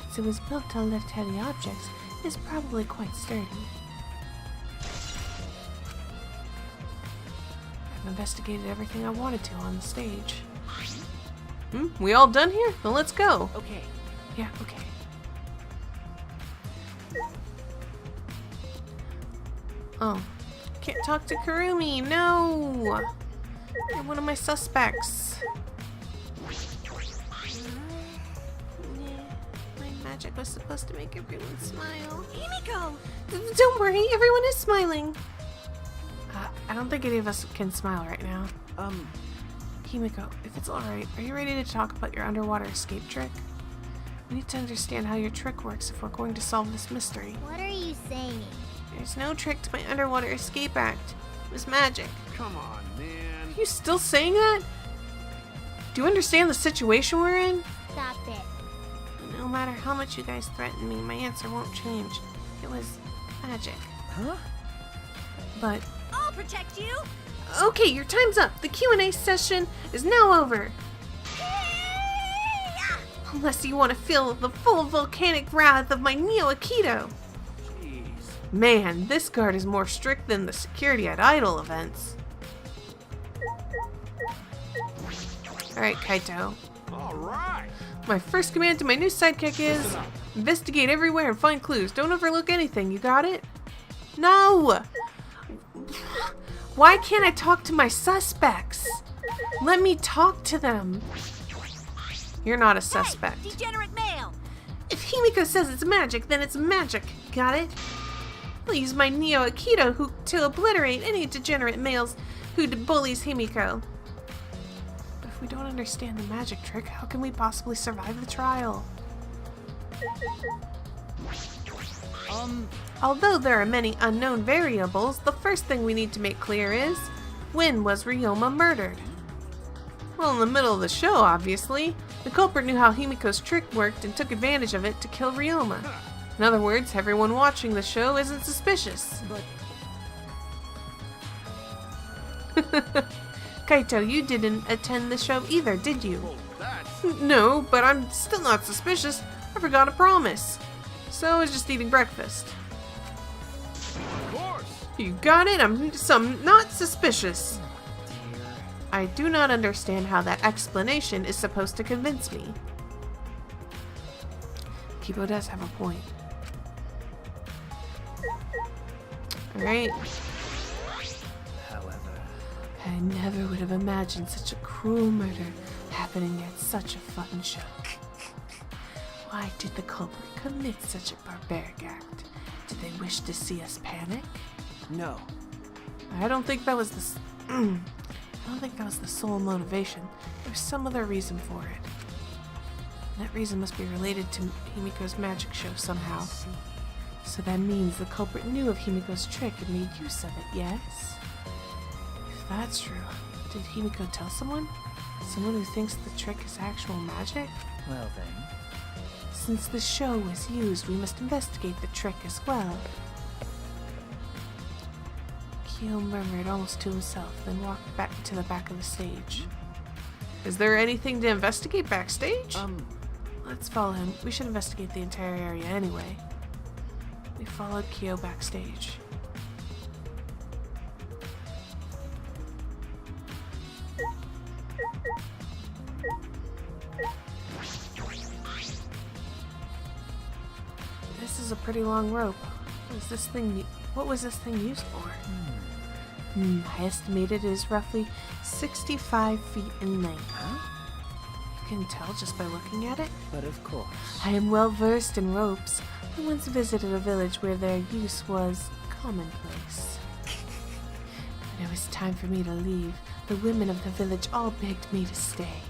Since it was built to lift heavy objects, it is probably quite sturdy. I've investigated everything I wanted to on the stage. We all done here? Then let's go. Okay. Yeah, okay. Oh. Can't talk to Karumi, no! You're one of my suspects. My magic was supposed to make everyone smile. Himiko! Don't worry, everyone is smiling. I don't think any of us can smile right now. Himiko, if it's alright, are you ready to talk about your underwater escape trick? We need to understand how your trick works if we're going to solve this mystery. What are you saying? There's no trick to my underwater escape act. It was magic. come on, man. Are you still saying that? Do you understand the situation we're in? Stop it. No matter how much you guys threaten me, my answer won't change. It was magic. Huh? But I'll protect you! okay, your time's up. The Q&A session is now over. Unless you want to feel the full volcanic wrath of my Neo Aikido. Jeez. Man, this guard is more strict than the security at idol events. Alright, Kaito. All right. My first command to my new sidekick is Listen up. investigate everywhere and find clues. Don't overlook anything. You got it? No! Why can't I talk to my suspects? Let me talk to them. You're not a suspect. Hey, degenerate male! If Himiko says it's magic, then it's magic. Got it? I'll use my Neo Aikido to obliterate any degenerate males who bullies Himiko. But if we don't understand the magic trick, how can we possibly survive the trial? Although there are many unknown variables, the first thing we need to make clear is, when was Ryoma murdered? Well, in the middle of the show, obviously. The culprit knew how Himiko's trick worked and took advantage of it to kill Ryoma. In other words, everyone watching the show isn't suspicious. But Kaito, you didn't attend the show either, did you? Well, that's No, but I'm still not suspicious. I forgot a promise. So I was just eating breakfast. of course. You got it? I'm not suspicious. dear. I do not understand how that explanation is supposed to convince me. Kibo does have a point. Alright. However, I never would have imagined such a cruel murder happening at such a fun show. Why did the culprit commit such a barbaric act? Did they wish to see us panic? No. I don't think that was the I don't think that was the sole motivation. There's some other reason for it. And that reason must be related to Himiko's magic show somehow. So that means the culprit knew of Himiko's trick and made use of it, yes? If that's true, did Himiko tell someone? Someone who thinks the trick is actual magic? Well then. Since the show was used, we must investigate the trick as well. Kyo murmured almost to himself, then walked back to the back of the stage. Is there anything to investigate backstage? Let's follow him. We should investigate the entire area anyway. We followed Kyo backstage. This is a pretty long rope. What was this thing used for? I estimate it is roughly 65 feet in length. You can tell just by looking at it. But of course. I am well versed in ropes. I once visited a village where their use was commonplace. When it was time for me to leave, the women of the village all begged me to stay.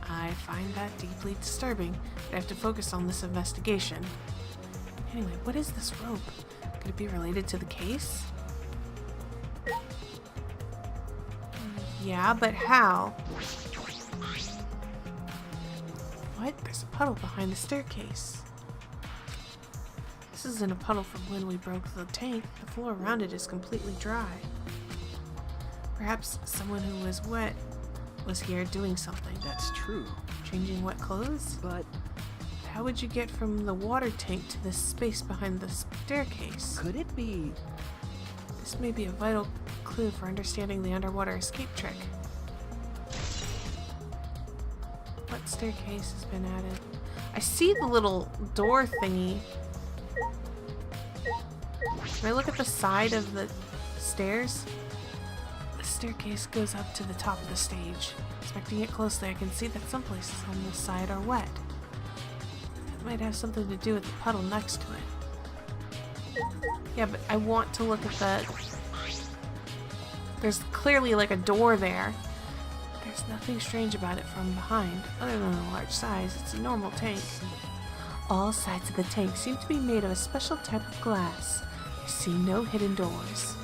I find that deeply disturbing, but I have to focus on this investigation. Anyway, what is this rope? Could it be related to the case? Yeah, but how? What? There's a puddle behind the staircase. This isn't a puddle from when we broke the tank. The floor around it is completely dry. Perhaps someone who was wet was here doing something. That's true. Changing wet clothes? But How would you get from the water tank to this space behind the staircase? could it be? This may be a vital clue for understanding the underwater escape trick. What staircase has been added? I see the little door thingy. Can I look at the side of the stairs? The staircase goes up to the top of the stage. Inspecting it closely, I can see that some places on the side are wet. That might have something to do with the puddle next to it. Yeah, but I want to look at the... There's clearly like a door there. There's nothing strange about it from behind, other than the large size. It's a normal tank. All sides of the tank seem to be made of a special type of glass. I see no hidden doors.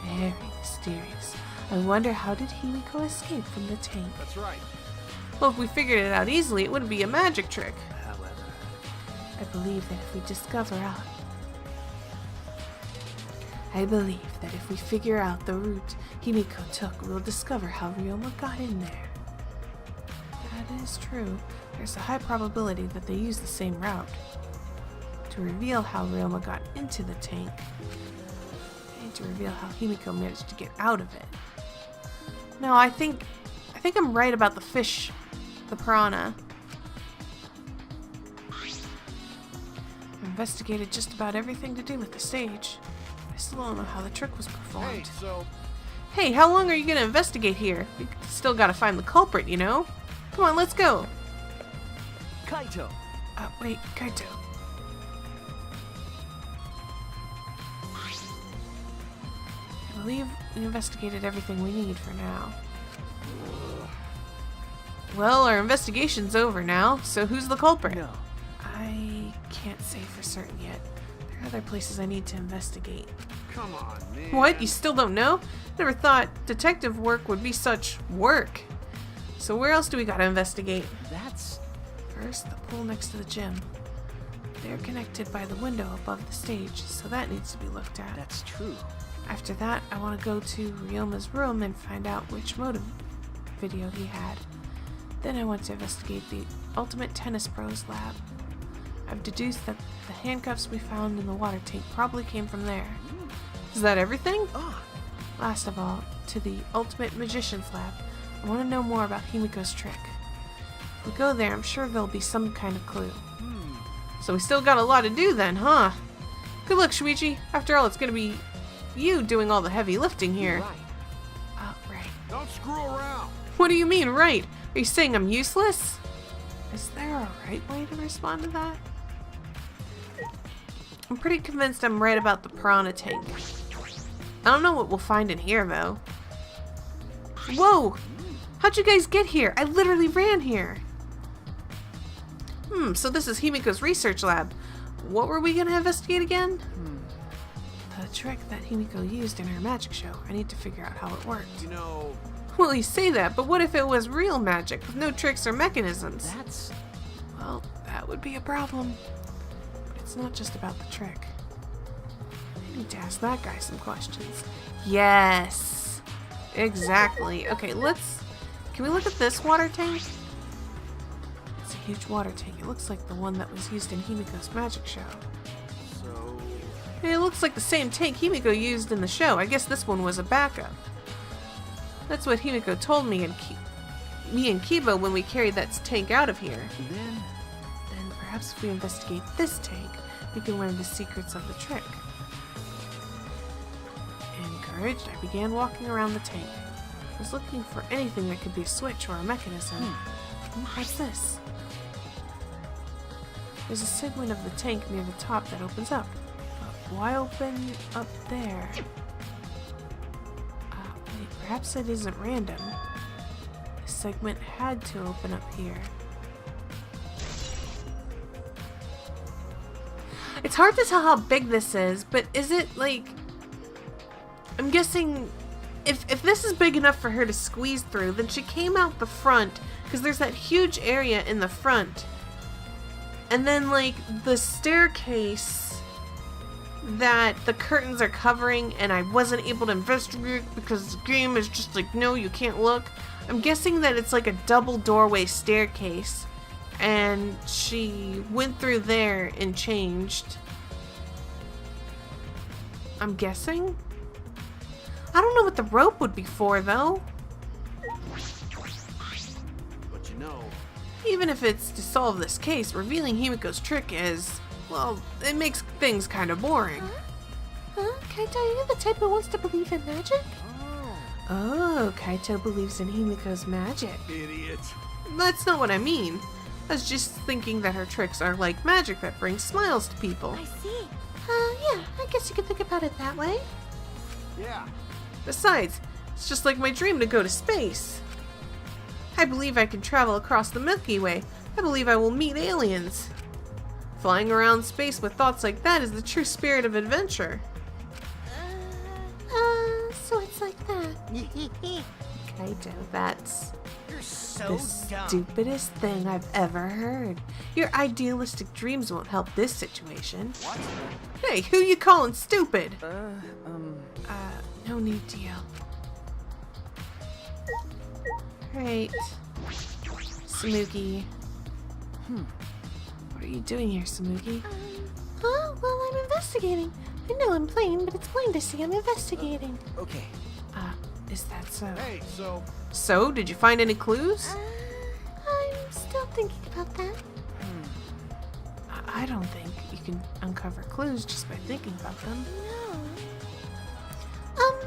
Very mysterious. I wonder, how did Himiko escape from the tank? That's right. Well, if we figured it out easily, it wouldn't be a magic trick. However, I believe that if we figure out the route Himiko took, we'll discover how Ryoma got in there. That is true. There's a high probability that they use the same route. To reveal how Ryoma got into the tank, and to reveal how Himiko managed to get out of it. No, I think I'm right about the fish, the piranha. I investigated just about everything to do with the stage. I still don't know how the trick was performed. Hey, so Hey, how long are you gonna investigate here? We still gotta find the culprit, you know? Come on, let's go. Kaito! Wait, Kaito. I believe we investigated everything we need for now. Well, our investigation's over now, so who's the culprit? No. I can't say for certain yet. There are other places I need to investigate. come on, man. What? You still don't know? Never thought detective work would be such work. So where else do we gotta investigate? That's... First, the pool next to the gym. They're connected by the window above the stage, so that needs to be looked at. that's true. After that, I want to go to Ryoma's room and find out which motive video he had. Then I want to investigate the Ultimate Tennis Pros lab. I've deduced that the handcuffs we found in the water tank probably came from there. Is that everything? Ah, Last of all, to the Ultimate Magician's lab. I want to know more about Himiko's trick. If we go there, I'm sure there'll be some kind of clue. So we still got a lot to do then, huh? Good luck, Shuichi. After all, it's gonna be you doing all the heavy lifting here. right. Oh, right. Don't screw around. What do you mean, right? Are you saying I'm useless? Is there a right way to respond to that? I'm pretty convinced I'm right about the piranha tank. I don't know what we'll find in here, though. Whoa! How'd you guys get here? I literally ran here. So this is Himiko's research lab. What were we gonna investigate again? The trick that Himiko used in her magic show. I need to figure out how it worked. You know, Well, you say that, but what if it was real magic with no tricks or mechanisms? That's... Well, that would be a problem. But it's not just about the trick. I need to ask that guy some questions. Yes! Exactly. Okay, can we look at this water tank? It's a huge water tank. It looks like the one that was used in Himiko's magic show. so... It looks like the same tank Himiko used in the show. I guess this one was a backup. That's what Himiko told me and Kiba when we carried that tank out of here. Then... Then perhaps if we investigate this tank, we can learn the secrets of the trick. Encouraged, I began walking around the tank. I was looking for anything that could be a switch or a mechanism. What's this? There's a segment of the tank near the top that opens up. But why open up there? Wait, perhaps it isn't random. This segment had to open up here. It's hard to tell how big this is, but is it like... I'm guessing if this is big enough for her to squeeze through, then she came out the front, because there's that huge area in the front. And then, like, the staircase that the curtains are covering, and I wasn't able to investigate because the game is just like, no, you can't look. I'm guessing that it's like a double doorway staircase, and she went through there and changed. I'm guessing? I don't know what the rope would be for, though. But you know... Even if it's to solve this case, revealing Himiko's trick is, well, it makes things kind of boring. Kaito, are you the type who wants to believe in magic? Oh, Kaito believes in Himiko's magic. Idiot. That's not what I mean. I was just thinking that her tricks are like magic that brings smiles to people. I see. Yeah, I guess you could think about it that way. Yeah. Besides, it's just like my dream to go to space. I believe I can travel across the Milky Way. I believe I will meet aliens. Flying around space with thoughts like that is the true spirit of adventure. So it's like that. Kaito, that's You're so the dumb. stupidest thing I've ever heard. Your idealistic dreams won't help this situation. What? Hey, who you calling stupid? No need to yell. Right. Samugi. What are you doing here, Samugi? Well, I'm investigating. I know I'm playing, but it's plain to see I'm investigating. Okay. Is that so? Hey, so... So, did you find any clues? I'm still thinking about that. I don't think you can uncover clues just by thinking about them.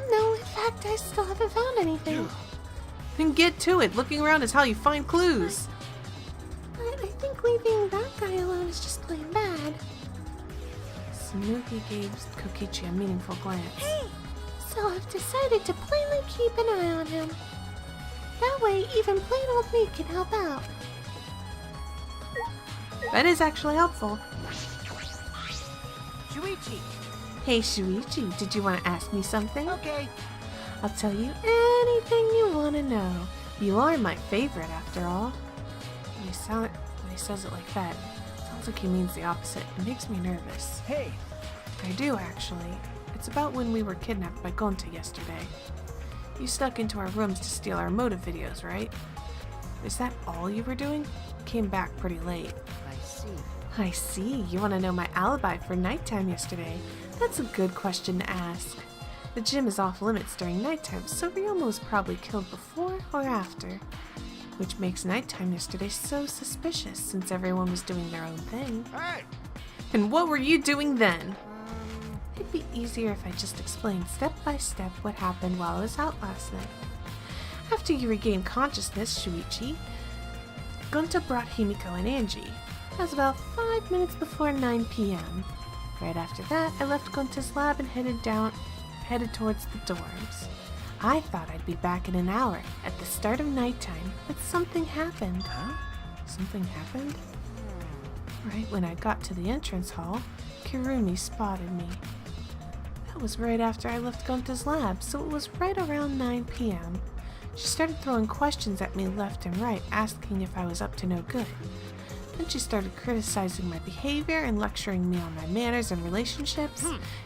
No, in fact, I still haven't found anything. Then get to it. Looking around is how you find clues. I think leaving that guy alone is just plain bad. Samugi gave Kokichi a meaningful glance. So I've decided to plainly keep an eye on him. That way, even plain old me can help out. That is actually helpful. Shuichi. Hey Shuichi, did you want to ask me something? Okay. I'll tell you anything you want to know. You are my favorite, after all. When he says it like that, it sounds like he means the opposite. It makes me nervous. Hey! I do, actually. It's about when we were kidnapped by Gonta yesterday. You snuck into our rooms to steal our motive videos, right? Is that all you were doing? Came back pretty late. I see. I see. You want to know my alibi for nighttime yesterday? That's a good question to ask. The gym is off limits during nighttime, so Ryomo was probably killed before or after. Which makes nighttime yesterday so suspicious, since everyone was doing their own thing. Hey! And what were you doing then? It'd be easier if I just explained step by step what happened while I was out last night. After you regained consciousness, Shuichi, Gonta brought Himiko and Angie. That was about 5 minutes before 9 p.m. Right after that, I left Gunta's lab and headed towards the dorms. I thought I'd be back in an hour at the start of nighttime, but something happened. Huh? Something happened? Right when I got to the entrance hall, Kirumi spotted me. That was right after I left Gunta's lab, so it was right around 9 p.m. She started throwing questions at me left and right, asking if I was up to no good. Then she started criticizing my behavior and lecturing me on my manners and relationships.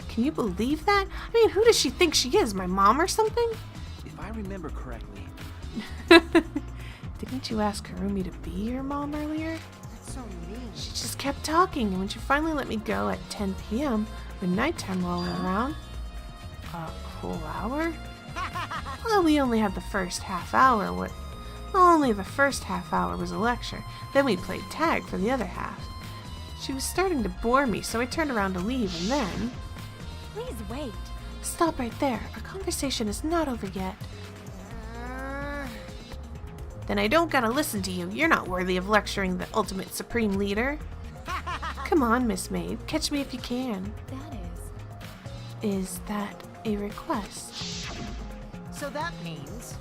Can you believe that? I mean, who does she think she is, my mom or something? If I remember correctly. Didn't you ask Kirumi to be your mom earlier? That's so mean. She just kept talking, and when she finally let me go at 10 p.m., with nighttime rolling around, a whole hour? Well, we only had the first half hour. Only the first half hour was a lecture. Then we played tag for the other half. She was starting to bore me, so I turned around to leave, and then... Please wait. Stop right there. Our conversation is not over yet. Then I don't gotta listen to you. You're not worthy of lecturing the ultimate supreme leader. Come on, Miss Maid. Catch me if you can. That Is that a request? So that means...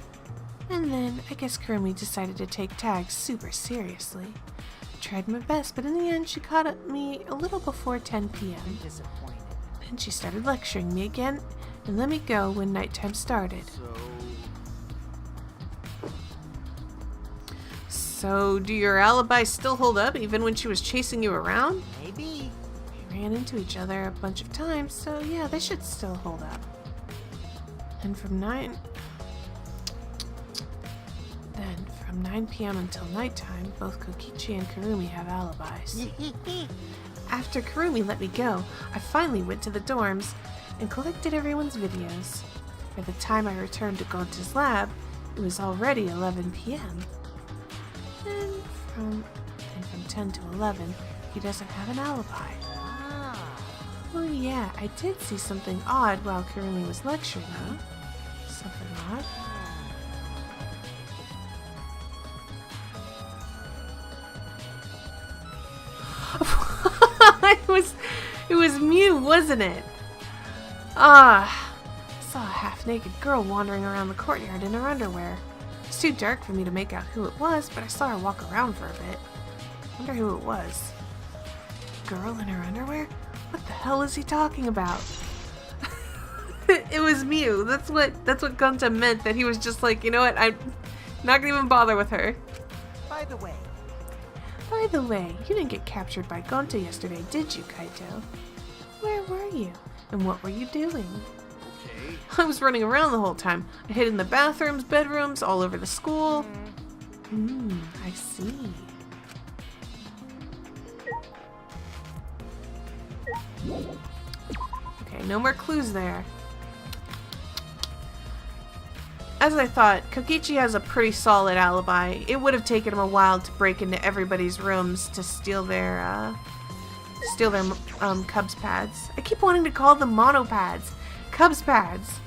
And then I guess Kirumi decided to take tag super seriously. I tried my best, but in the end she caught up me a little before 10 p.m. disappointed. Then she started lecturing me again and let me go when nighttime started. So, do your alibis still hold up even when she was chasing you around? Maybe. We ran into each other a bunch of times, so yeah, they should still hold up. And from 9 p.m. until nighttime, both Kokichi and Kirumi have alibis. After Kirumi let me go, I finally went to the dorms and collected everyone's videos. By the time I returned to Gonta's lab, it was already 11 p.m. And from 10 to 11, he doesn't have an alibi. Oh yeah, I did see something odd while Kirumi was lecturing me. Something odd? It was Mew, wasn't it? I saw a half-naked girl wandering around the courtyard in her underwear. It was too dark for me to make out who it was, but I saw her walk around for a bit. Wonder who it was. Girl in her underwear? What the hell is he talking about? It was Mew. That's what Gunta meant, that he was just like, you know what, I'm not gonna even bother with her. By the way, you didn't get captured by Gonta yesterday, did you, Kaito? Where were you? And what were you doing? Okay. I was running around the whole time. I hid in the bathrooms, bedrooms, all over the school. I see. Okay, no more clues there. As I thought, Kokichi has a pretty solid alibi. It would have taken him a while to break into everybody's rooms to steal their Cubs pads. I keep wanting to call them mono pads. Cubs pads.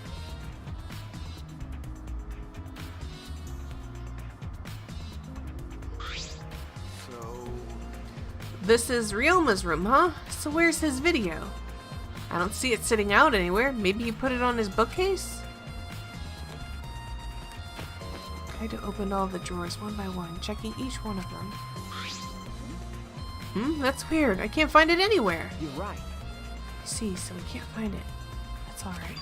So... This is Ryuma's room, huh? So where's his video? I don't see it sitting out anywhere. Maybe you put it on his bookcase? Kaito opened all the drawers one by one, checking each one of them. That's weird. I can't find it anywhere. You're right. See, so we can't find it. That's alright.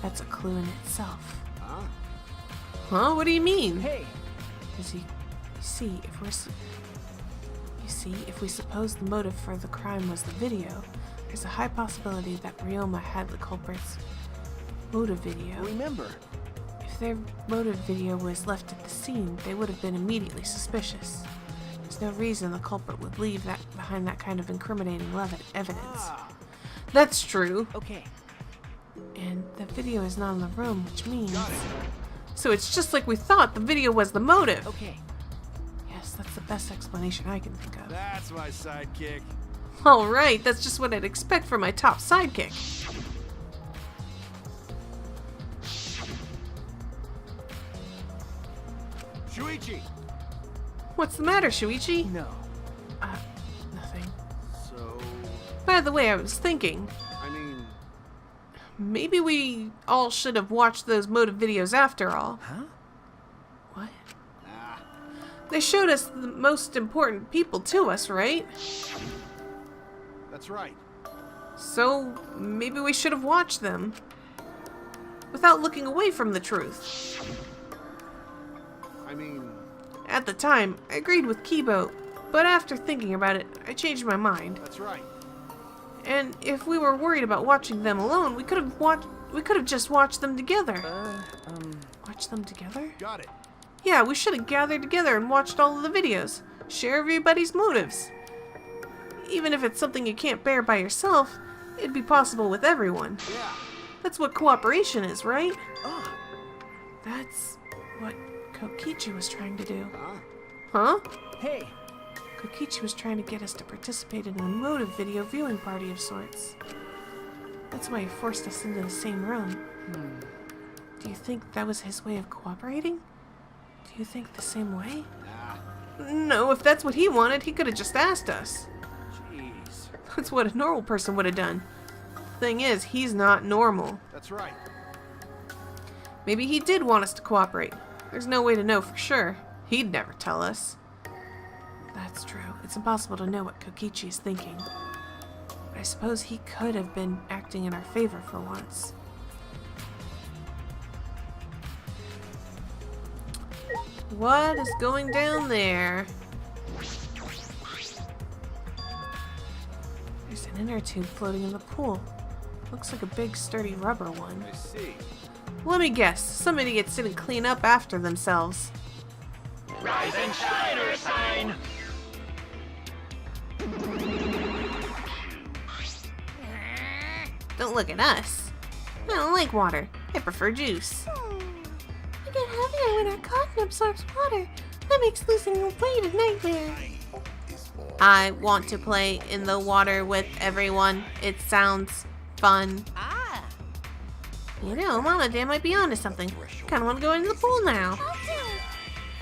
That's a clue in itself. Huh? Huh? What do you mean? Hey, If we suppose the motive for the crime was the video, there's a high possibility that Ryoma had the culprit's motive video. remember. If their motive video was left at the scene, they would have been immediately suspicious. There's no reason the culprit would leave that behind that kind of incriminating evidence. That's true. Okay. And the video is not in the room, which means... So it's just like we thought, the video was the motive. Okay. Yes, that's the best explanation I can think of. That's my sidekick. Alright, that's just what I'd expect from my top sidekick. Shuichi! What's the matter, Shuichi? No. Nothing. So... By the way, I was thinking, I mean, maybe we all should have watched those motive videos after all. Huh? What? ah, They showed us the most important people to us, right? that's right. So maybe we should have watched them without looking away from the truth. I mean, At the time, I agreed with Kibo, but after thinking about it, I changed my mind. that's right. And if we were worried about watching them alone, we could have just watched them together. Watch them together? Got it. Yeah, we should have gathered together and watched all of the videos. Share everybody's motives. Even if it's something you can't bear by yourself, it'd be possible with everyone. Yeah. That's what cooperation is, right? Ah, That's what Kokichi was trying to do. Huh? Huh? hey, Kokichi was trying to get us to participate in a motive video viewing party of sorts. That's why he forced us into the same room. Do you think that was his way of cooperating? Do you think the same way? Nah. No, if that's what he wanted, he could have just asked us. Jeez. That's what a normal person would have done. Thing is, he's not normal. That's right. Maybe he did want us to cooperate. There's no way to know for sure. He'd never tell us. That's true. It's impossible to know what Kokichi is thinking. But I suppose he could have been acting in our favor for once. What is going down there? There's an inner tube floating in the pool. Looks like a big, sturdy rubber one. I see. Let me guess. Some idiots didn't clean up after themselves. Rise and shine, Ursine! Don't look at us. I don't like water. I prefer juice. We get heavier when our cotton absorbs water. That makes losing weight a nightmare. I want to play in the water with everyone. It sounds fun. Ah, You know, Mama Dan might be onto something. Kinda wanna go into the pool now.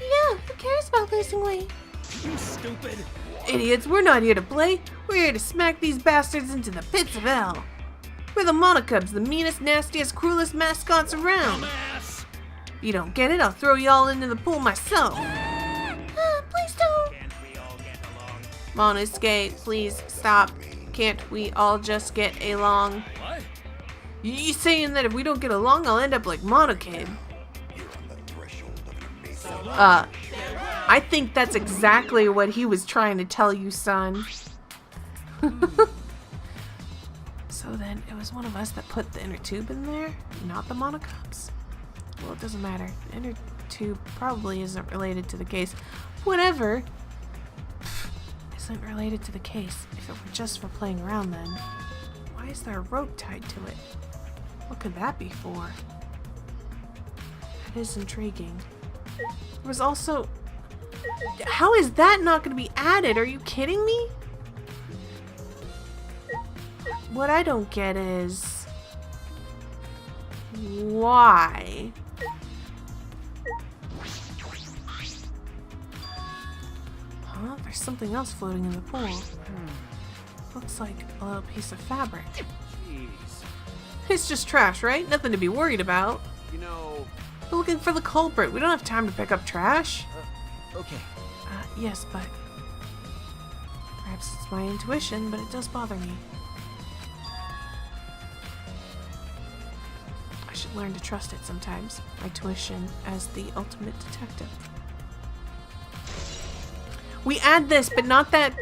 Yeah, who cares about losing weight? you stupid. Idiots, we're not here to play. We're here to smack these bastards into the pits of hell. We're the Monocubs, the meanest, nastiest, cruelest mascots around. Ass. If you don't get it, I'll throw you all into the pool myself. Please don't. Can't we all get along? Monosuke, please stop. Can't we all just get along? What? You saying that if we don't get along, I'll end up like Monokid? I think that's exactly what he was trying to tell you, son. So then, it was one of us that put the inner tube in there, not the Monocubs. Well, it doesn't matter. The inner tube probably isn't related to the case. Whatever. Isn't related to the case. If it were just for playing around, then why is there a rope tied to it? What could that be for? That is intriguing. There was also... How is that not going to be added? Are you kidding me? What I don't get is... Why? Huh? There's something else floating in the pool. Looks like a little piece of fabric. Jeez. It's just trash, right? Nothing to be worried about. You know, We're looking for the culprit. We don't have time to pick up trash. Okay. Yes, but... Perhaps it's my intuition, but it does bother me. I should learn to trust it sometimes. My tuition as the ultimate detective. We add this, but not that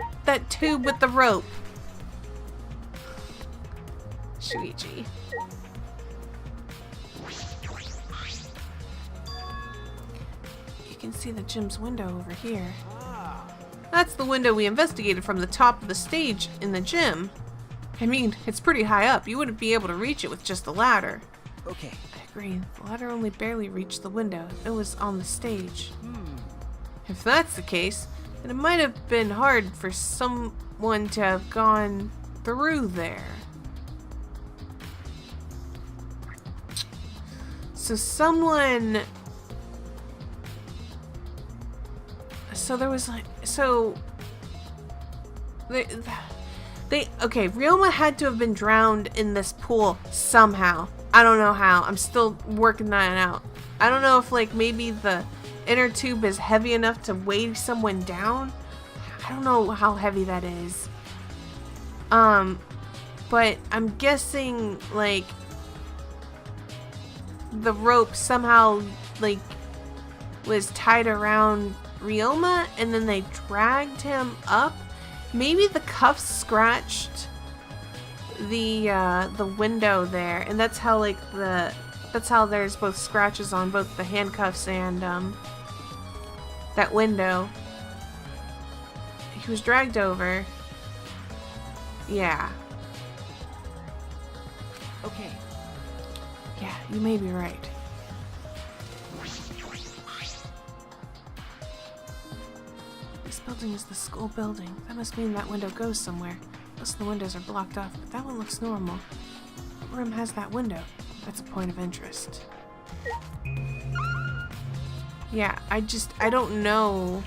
tube with the rope. Shuichi. You can see the gym's window over here. That's the window we investigated from the top of the stage in the gym. I mean, it's pretty high up. You wouldn't be able to reach it with just a ladder. Okay. I agree. The ladder only barely reached the window. It was on the stage. If that's the case, then it might have been hard for someone to have gone through there. So someone... So there was like... So... Okay, Ryoma had to have been drowned in this pool somehow. I don't know how. I'm still working that out. I don't know if like maybe the inner tube is heavy enough to weigh someone down. I don't know how heavy that is. But I'm guessing like the rope somehow like was tied around Ryoma and then they dragged him up. Maybe the cuffs scratched the window there, and that's how like that's how there's both scratches on both the handcuffs and that window. He was dragged over. Yeah. Okay. Yeah, you may be right. This building is the school building. That must mean that window goes somewhere. Most of the windows are blocked off, but that one looks normal. What room has that window? That's a point of interest. Yeah, I don't know.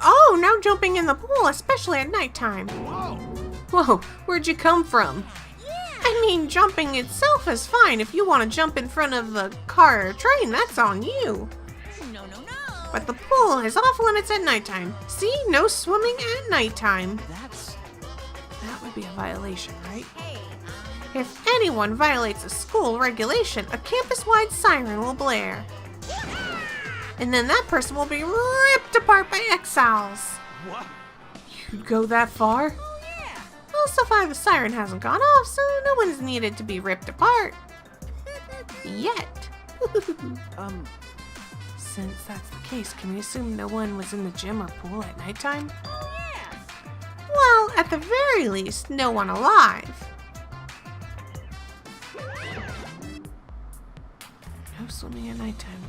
Oh, now jumping in the pool, especially at nighttime. Whoa, where'd you come from? I mean, jumping itself is fine. If you want to jump in front of the car or train, that's on you. No. But the pool is off limits at nighttime. See? No swimming at nighttime. That would be a violation, right? If anyone violates a school regulation, a campus-wide siren will blare. And then that person will be ripped apart by exiles. What? You'd go that far? Well, so far the siren hasn't gone off, so no one's needed to be ripped apart. Yet. Since that's the case, can we assume no one was in the gym or pool at nighttime? Well, at the very least, no one alive. No swimming at nighttime.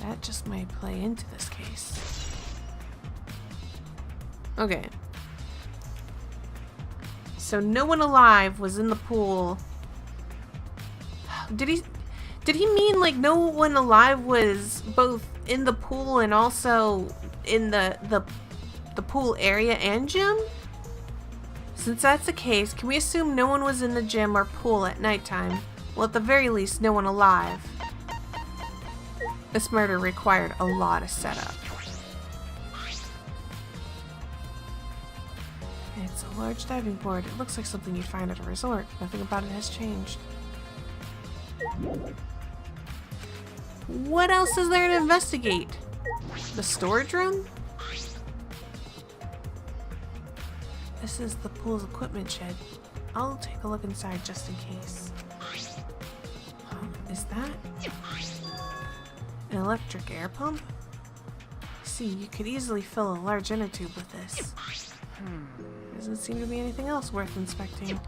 That just might play into this case. Okay. So no one alive was in the pool. Did he mean like no one alive was both in the pool and also in the pool area and gym? Since that's the case, can we assume no one was in the gym or pool at nighttime? Well, at the very least, no one alive. This murder required a lot of setup. It's a large diving board. It looks like something you'd find at a resort. Nothing about it has changed. What else is there to investigate? The storage room? This is the pool's equipment shed. I'll take a look inside just in case. Is that an electric air pump? See, you could easily fill a large inner tube with this. Doesn't seem to be anything else worth inspecting.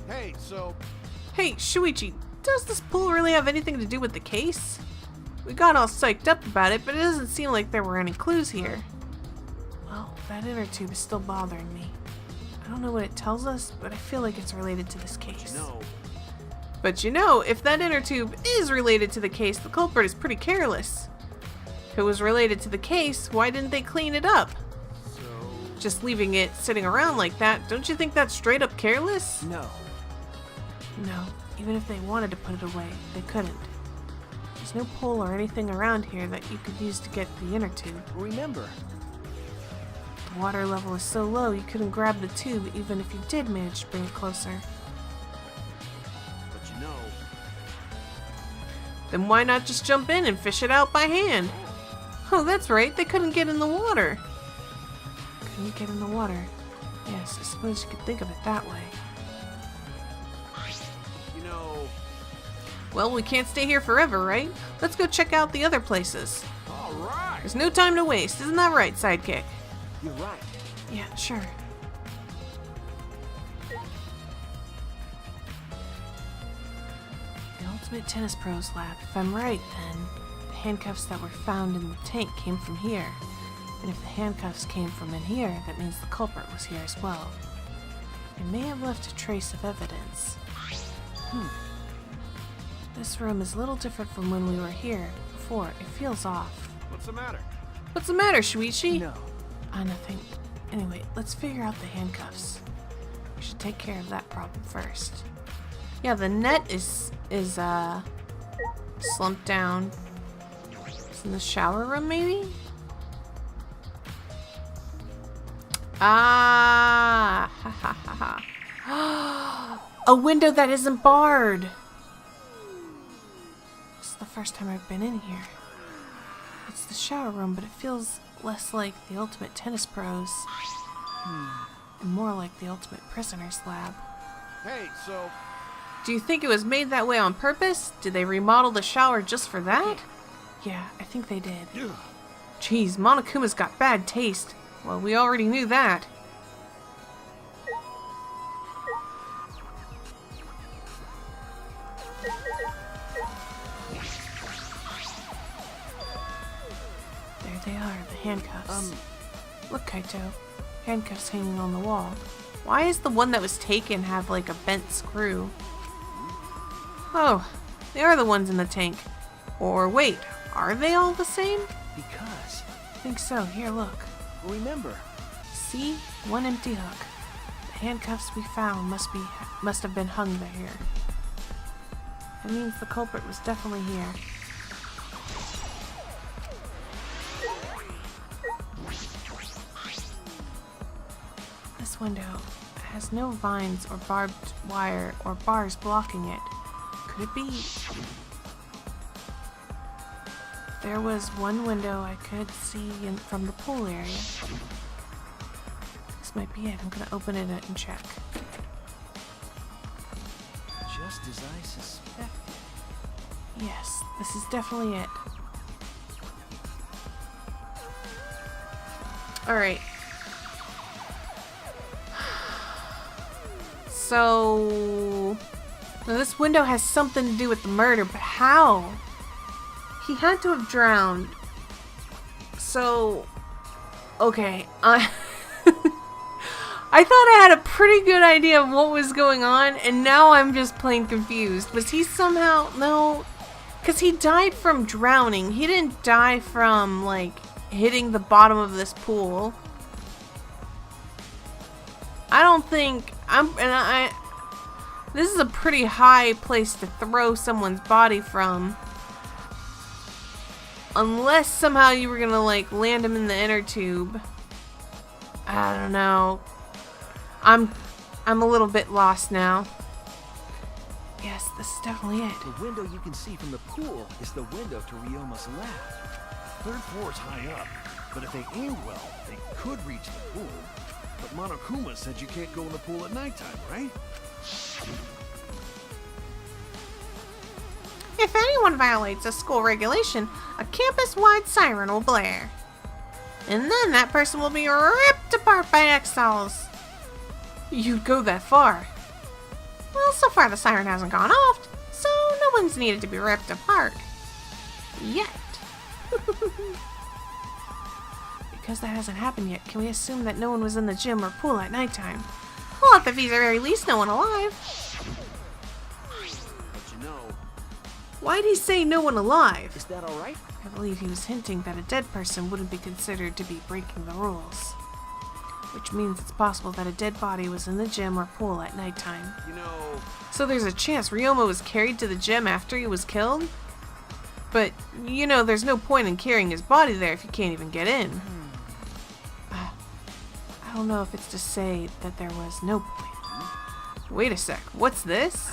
Hey, Hey, Shuichi, does this pool really have anything to do with the case? We got all psyched up about it, but it doesn't seem like there were any clues here. Well, that inner tube is still bothering me. I don't know what it tells us, but I feel like it's related to this case. But you know, if that inner tube is related to the case, the culprit is pretty careless. If it was related to the case, why didn't they clean it up? Just leaving it sitting around like that, don't you think that's straight up careless? No. No, even if they wanted to put it away, they couldn't. There's no pole or anything around here that you could use to get the inner tube. Remember. The water level is so low you couldn't grab the tube even if you did manage to bring it closer. but you know, Then why not just jump in and fish it out by hand? Oh, that's right, they couldn't get in the water. Couldn't get in the water. Yes, I suppose you could think of it that way. you know. Well, we can't stay here forever, right? Let's go check out the other places. All right. There's no time to waste, isn't that right, Sidekick? You're right. Yeah, sure. The Ultimate Tennis Pros lab. If I'm right, then the handcuffs that were found in the tank came from here. And if the handcuffs came from in here, that means the culprit was here as well. It may have left a trace of evidence. This room is a little different from when we were here before. It feels off. What's the matter? What's the matter, Shuichi? No. Nothing. Anyway, let's figure out the handcuffs. We should take care of that problem first. Yeah, the net is slumped down. It's in the shower room, maybe? Ah! Ha ha ha ha. A window that isn't barred! This is the first time I've been in here. It's the shower room, but it feels less like the Ultimate Tennis Pros. And more like the Ultimate Prisoner's Lab. Hey, so... Do you think it was made that way on purpose? Did they remodel the shower just for that? Yeah, I think they did. Jeez, Monokuma's got bad taste. Well, we already knew that. There they are, the handcuffs. Look, Kaito. Handcuffs hanging on the wall. Why is the one that was taken have like a bent screw? Oh, they are the ones in the tank. Or wait, are they all the same? Because, I think so. Here, look. remember. See? One empty hook. The handcuffs we found must have been hung there. That means the culprit was definitely here. This window has no vines or barbed wire or bars blocking it. Could it be? There was one window I could see from the pool area. This might be it. I'm gonna open it and check. Just as I suspected. Yes, this is definitely it. Alright. So... now this window has something to do with the murder, but how? He had to have drowned. So... okay. I thought I had a pretty good idea of what was going on, and now I'm just plain confused. Was he somehow... no... because he died from drowning. He didn't die from, like, hitting the bottom of this pool. I don't think... this is a pretty high place to throw someone's body from. Unless somehow you were gonna, like, land him in the inner tube. I don't know. I'm a little bit lost now. Yes, this is definitely it. The window you can see from the pool is the window to Ryoma's lab. Third floor's high up, but if they aimed well, they could reach the pool. But Monokuma said you can't go in the pool at nighttime, right? If anyone violates a school regulation, a campus-wide siren will blare. And then that person will be ripped apart by exiles. You'd go that far. Well, so far the siren hasn't gone off, so no one's needed to be ripped apart. Yet. Because that hasn't happened yet, can we assume that no one was in the gym or pool at nighttime? Well, at the very least, no one alive. But you know... Why'd he say no one alive? Is that alright? I believe he was hinting that a dead person wouldn't be considered to be breaking the rules. Which means it's possible that a dead body was in the gym or pool at nighttime. You know... So there's a chance Ryoma was carried to the gym after he was killed? But, you know, there's no point in carrying his body there if you can't even get in. I don't know if it's to say that there was no point. Wait a sec, what's this?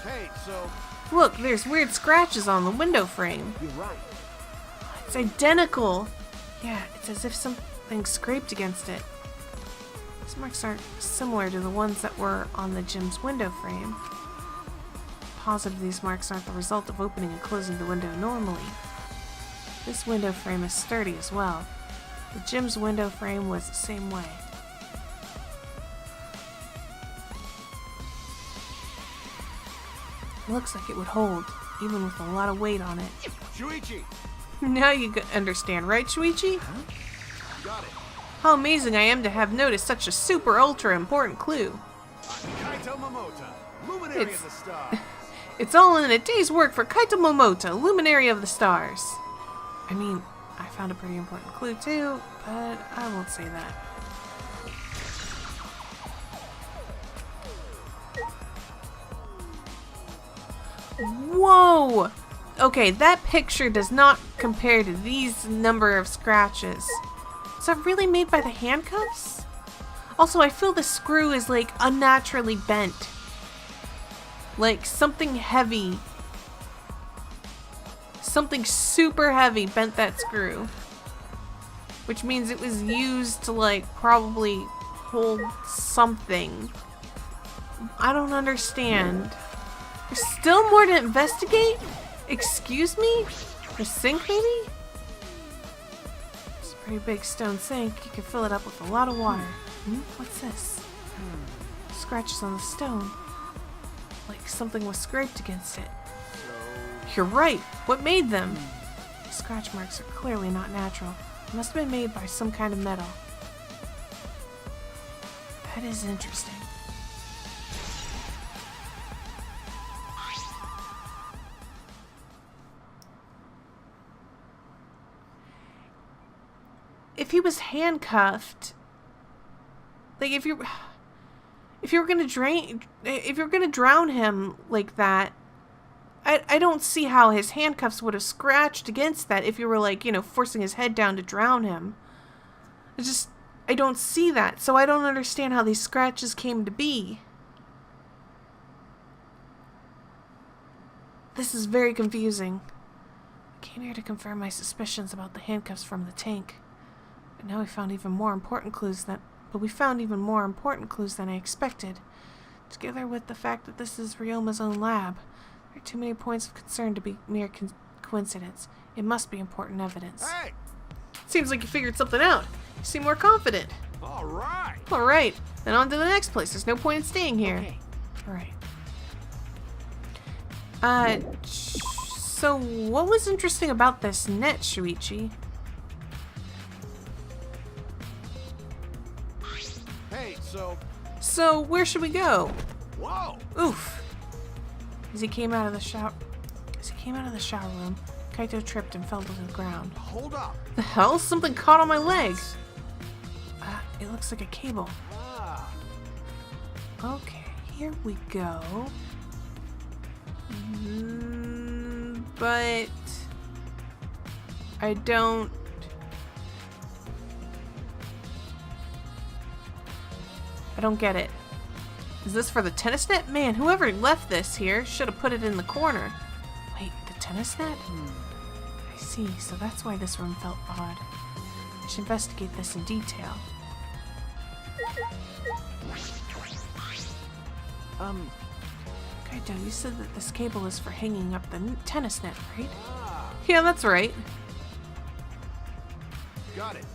Hey, so... Look, there's weird scratches on the window frame. You're right. It's identical. Yeah, it's as if something scraped against it. These marks are similar to the ones that were on the gym's window frame. Positive these marks aren't the result of opening and closing the window normally. This window frame is sturdy as well. The gym's window frame was the same way. It looks like it would hold, even with a lot of weight on it. Shuichi! Now you understand, right, Shuichi? Got it. How amazing I am to have noticed such a super ultra important clue. Kaito Momota, luminary It's- of the stars. It's all in a day's work for Kaito Momota, luminary of the stars. I mean, I found a pretty important clue too, but I won't say that. Whoa! Okay, that picture does not compare to these number of scratches. Is that really made by the handcuffs? Also, I feel the screw is like unnaturally bent. Like something heavy. Something super heavy bent that screw. Which means it was used to like probably hold something. I don't understand. There's still more to investigate? Excuse me? A sink maybe? It's a pretty big stone sink. You can fill it up with a lot of water. What's this? Scratches on the stone. Like something was scraped against it. You're right. What made them? The scratch marks are clearly not natural. They must have been made by some kind of metal. That is interesting. If he was handcuffed, like if you were gonna drown him like that, I don't see how his handcuffs would have scratched against that if you were like, you know, forcing his head down to drown him. I don't see that, so I don't understand how these scratches came to be. This is very confusing. I came here to confirm my suspicions about the handcuffs from the tank. But now we found even more important clues than I expected. Together with the fact that this is Ryoma's own lab, there are too many points of concern to be mere coincidence. It must be important evidence. Hey! Seems like you figured something out. You seem more confident. All right. Alright, then on to the next place. There's no point in staying here. Okay. Alright. So what was interesting about this net, Shuichi? Hey, So where should we go? whoa! Oof. As he came out of the shower room, Kaito tripped and fell to the ground. Hold up. The hell? Something caught on my leg. It looks like a cable. Ah, Okay, here we go. But I don't. Get it. Is this for the tennis net? Man, whoever left this here should have put it in the corner. Wait, the tennis net? I see, so that's why this room felt odd. I should investigate this in detail. Kaito, you said that this cable is for hanging up the tennis net, right? Yeah, that's right. got it.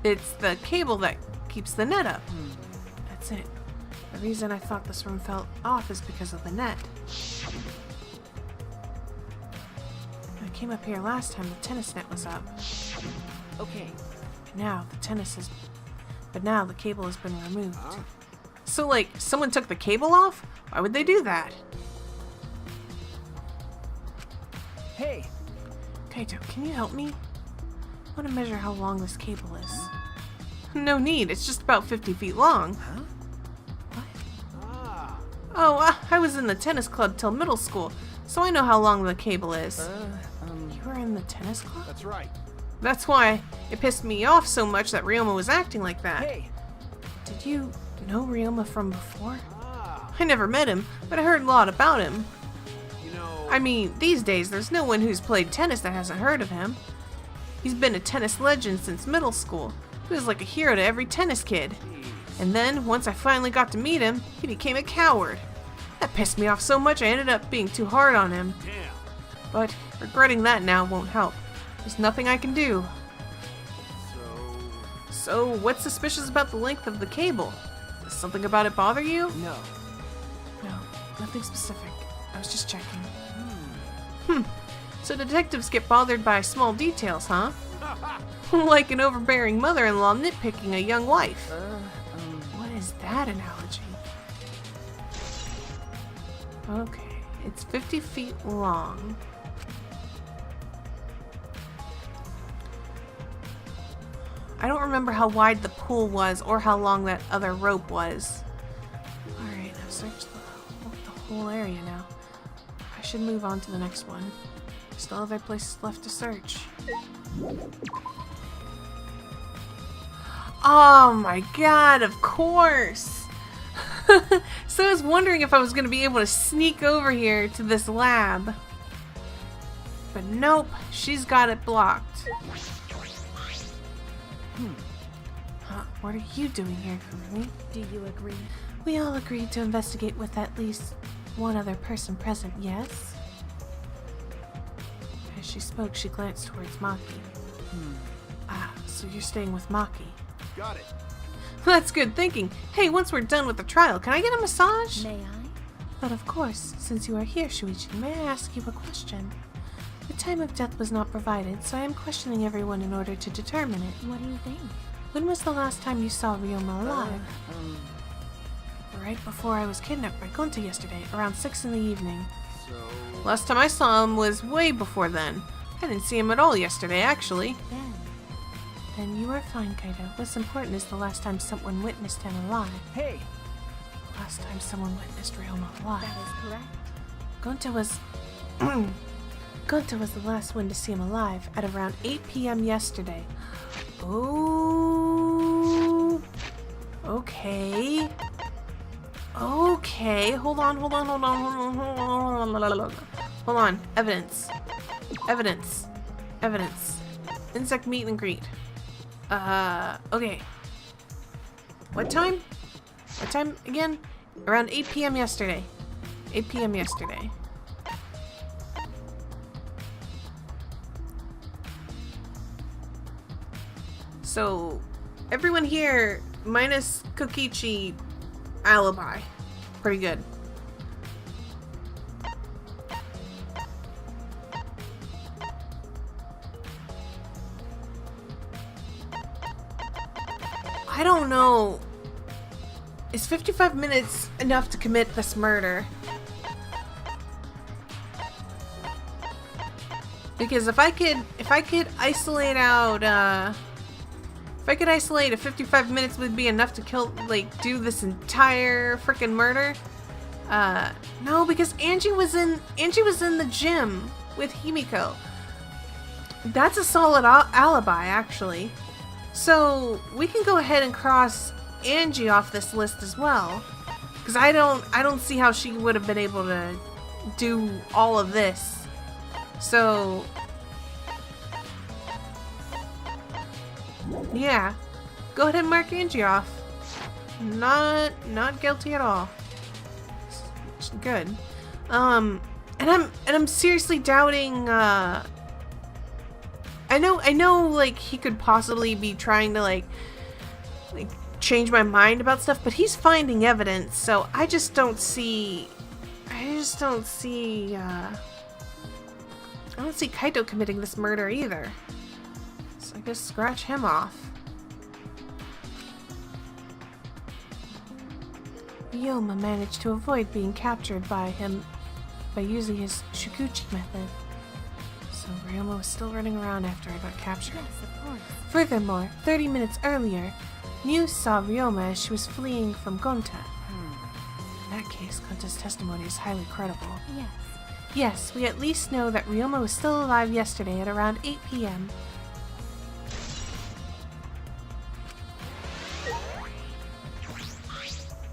It's the cable that keeps the net up. That's it. The reason I thought this room felt off is because of the net. When I came up here last time, the tennis net was up. Okay. But now the cable has been removed. So, like, someone took the cable off? Why would they do that? Hey, Kaito, can you help me? I want to measure how long this cable is. No need, it's just about 50 feet long. Huh? Ah, Oh, I was in the tennis club till middle school, so I know how long the cable is. You were in the tennis club? that's right. That's why it pissed me off so much that Ryoma was acting like that. Hey, Did you know Ryoma from before? Ah, I never met him, but I heard a lot about him. you know. I mean, these days there's no one who's played tennis that hasn't heard of him. He's been a tennis legend since middle school. He was like a hero to every tennis kid. And then, once I finally got to meet him, he became a coward. That pissed me off so much I ended up being too hard on him. Damn. But regretting that now won't help. There's nothing I can do. So, what's suspicious about the length of the cable? Does something about it bother you? no. No, nothing specific. I was just checking. So detectives get bothered by small details, huh? Like an overbearing mother-in-law nitpicking a young wife. Uh, What is that analogy? Okay, it's 50 feet long. I don't remember how wide the pool was or how long that other rope was. Alright, I've searched the whole area now. I should move on to the next one. Still other places left to search. Oh my god, of course! So I was wondering if I was going to be able to sneak over here to this lab. But nope, she's got it blocked. What are you doing here, Kurumi? Do you agree? We all agreed to investigate with at least one other person present, yes? As she spoke, she glanced towards Maki. Ah, so you're staying with Maki. Got it. That's good thinking. Hey, once we're done with the trial, can I get a massage? May I? But of course, since you are here, Shuichi, may I ask you a question? The time of death was not provided, so I am questioning everyone in order to determine it. What do you think? When was the last time you saw Ryoma alive? Right before I was kidnapped by Gonta yesterday, around 6 in the evening. So, Last time I saw him was way before then. I didn't see him at all yesterday, actually. Then you are fine, Kaido. What's important is the last time someone witnessed him alive. hey, Last time someone witnessed Ryoma alive. That is correct. Gonta was... Gonta was the last one to see him alive at around 8 p.m. yesterday. Oh... Okay... Okay, hold on. Hold on. Evidence. Insect meet and greet. Okay. What time? What time again? Around 8 p.m. yesterday. 8 p.m. yesterday. So, everyone here, minus Kokichi, alibi. Pretty good. I don't know. Is 55 minutes enough to commit this murder? Because if I could isolate out, if I could isolate a 55 minutes would be enough to kill, like, do this entire freaking murder. No, because Angie was in the gym with Himiko. That's a solid alibi, actually. So we can go ahead and cross Angie off this list as well, because I don't see how she would have been able to do all of this. So yeah, go ahead and mark Angie off. Not guilty at all. Good. And I'm seriously doubting. I know, like, he could possibly be trying to like change my mind about stuff, but he's finding evidence, so I just don't see Kaito committing this murder either. So I guess scratch him off. Ryoma managed to avoid being captured by him by using his Shukuchi method. So Ryoma was still running around after I got captured. Yes, of course. Furthermore, 30 minutes earlier, Mew saw Ryoma as she was fleeing from Gonta. In that case, Gonta's testimony is highly credible. Yes. Yes, we at least know that Ryoma was still alive yesterday at around 8 p.m.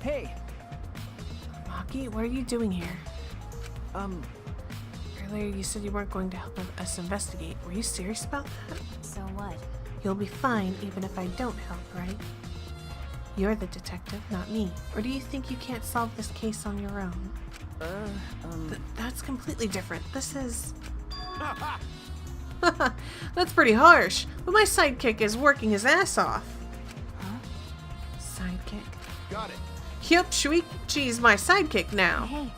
hey, Maki, what are you doing here? Earlier you said you weren't going to help us investigate. Were you serious about that? So what? You'll be fine even if I don't help, right? You're the detective, not me. Or do you think you can't solve this case on your own? That's completely different. This is... That's pretty harsh, but my sidekick is working his ass off. Huh? Sidekick? got it. Yup, Shuichi's my sidekick now. Hey,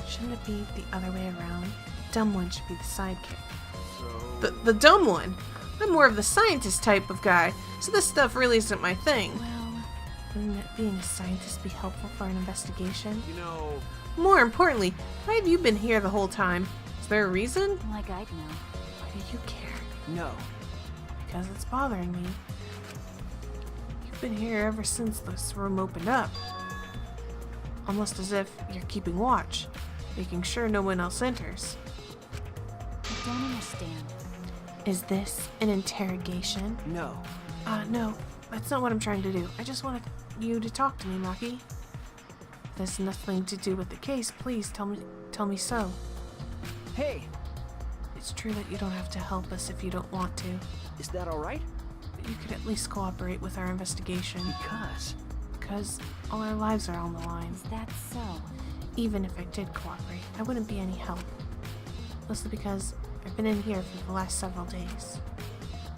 Shouldn't it be the other way around? Dumb one should be the sidekick. So, The dumb one? I'm more of the scientist type of guy, so this stuff really isn't my thing. Well, Wouldn't being a scientist be helpful for an investigation? You know, More importantly, why have you been here the whole time? Is there a reason? like I'd know. Why do you care? No. Because it's bothering me. You've been here ever since this room opened up. Almost as if you're keeping watch, making sure no one else enters. I don't understand. Is this an interrogation? No. No, that's not what I'm trying to do. I just wanted you to talk to me, Maki. If there's nothing to do with the case, please tell me so. Hey, It's true that you don't have to help us if you don't want to, is that all right? but you could at least cooperate with our investigation, because all our lives are on the line. Is that so? Even if I did cooperate, I wouldn't be any help. Mostly because I've been in here for the last several days.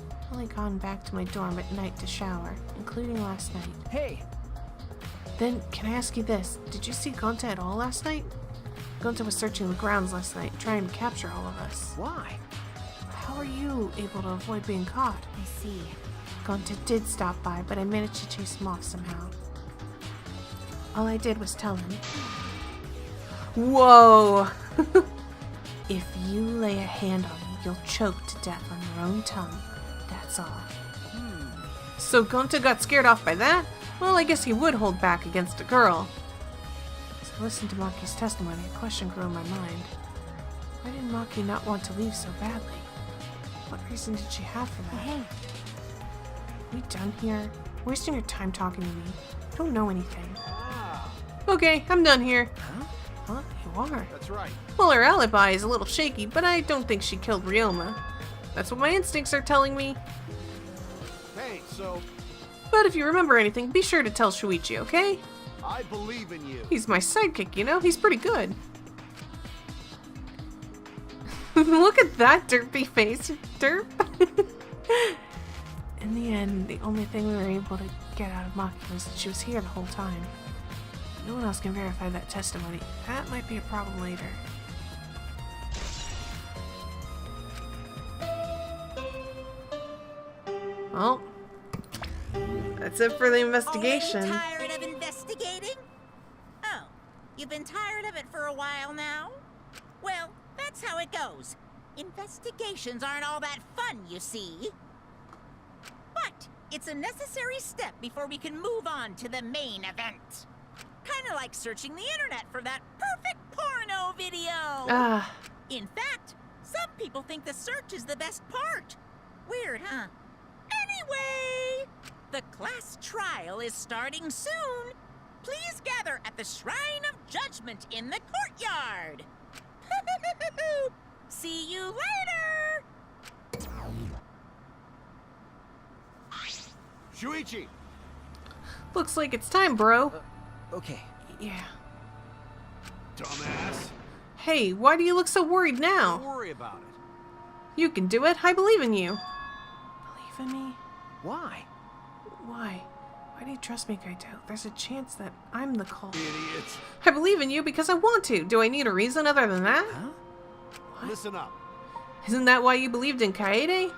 I've only gone back to my dorm at night to shower, including last night. Hey, Then, can I ask you this? Did you see Gonta at all last night? Gonta was searching the grounds last night, trying to capture all of us. why? How are you able to avoid being caught? I see. Gonta did stop by, but I managed to chase him off somehow. All I did was tell him. Whoa! If you lay a hand on me, you'll choke to death on your own tongue. That's all. So Gonta got scared off by that? Well, I guess he would hold back against a girl. As I listened to Maki's testimony, a question grew in my mind. Why did Maki not want to leave so badly? What reason did she have for that? Hey, Are we done here? Wasting your time talking to me. I don't know anything. Okay, I'm done here. Huh? You are? that's right. Well, her alibi is a little shaky, but I don't think she killed Ryoma. That's what my instincts are telling me. Hey, so But if you remember anything, be sure to tell Shuichi, okay? I believe in you. He's my sidekick, you know? He's pretty good. Look at that derpy face. Derp. In the end, the only thing we were able to get out of Maki was that she was here the whole time. No one else can verify that testimony. That might be a problem later. Well, that's it for the investigation. Oh, tired of investigating? Oh, you've been tired of it for a while now? Well, that's how it goes. Investigations aren't all that fun, you see. But it's a necessary step before we can move on to the main event. Kinda like searching the internet for that perfect porno video. Ah, In fact, some people think the search is the best part. Weird, huh? Anyway, the class trial is starting soon. Please gather at the Shrine of Judgment in the courtyard. See you later! Shuichi! looks like it's time, bro. Okay. Yeah. Dumbass. Hey, why do you look so worried Don't now? worry about it. You can do it. I believe in you. Believe in me? Why? Why? Why do you trust me, Kaito? There's a chance that I'm the culprit. Idiot. I believe in you because I want to. Do I need a reason other than that? Huh? Listen up. Isn't that why you believed in Kaede?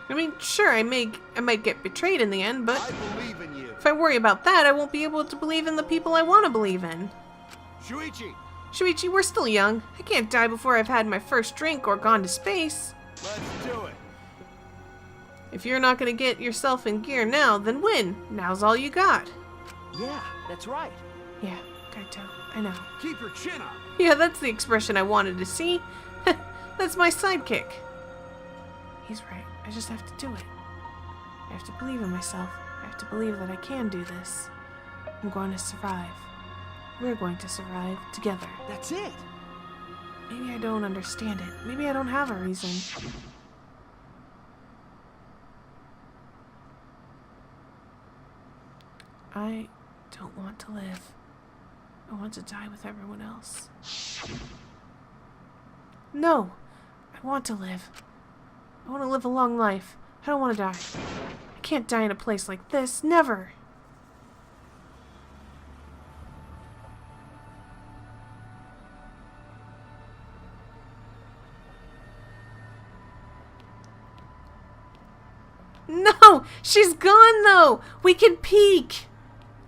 I mean, sure, I might get betrayed in the end, but I believe in you. if I worry about that, I won't be able to believe in the people I want to believe in. Shuichi, Shuichi, we're still young. I can't die before I've had my first drink or gone to space. let's do it. If you're not gonna get yourself in gear now, then when? Now's all you got. Yeah, that's right. Yeah, Kaito, I know. Keep your chin up. Yeah, that's the expression I wanted to see. That's my sidekick. He's right. I just have to do it. I have to believe in myself. I have to believe that I can do this. I'm going to survive. We're going to survive together. That's it. Maybe I don't understand it. Maybe I don't have a reason. I don't want to live. I want to die with everyone else. No! I want to live. I want to live a long life. I don't want to die. I can't die in a place like this. Never! No! She's gone, though! We can peek!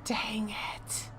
Dang it.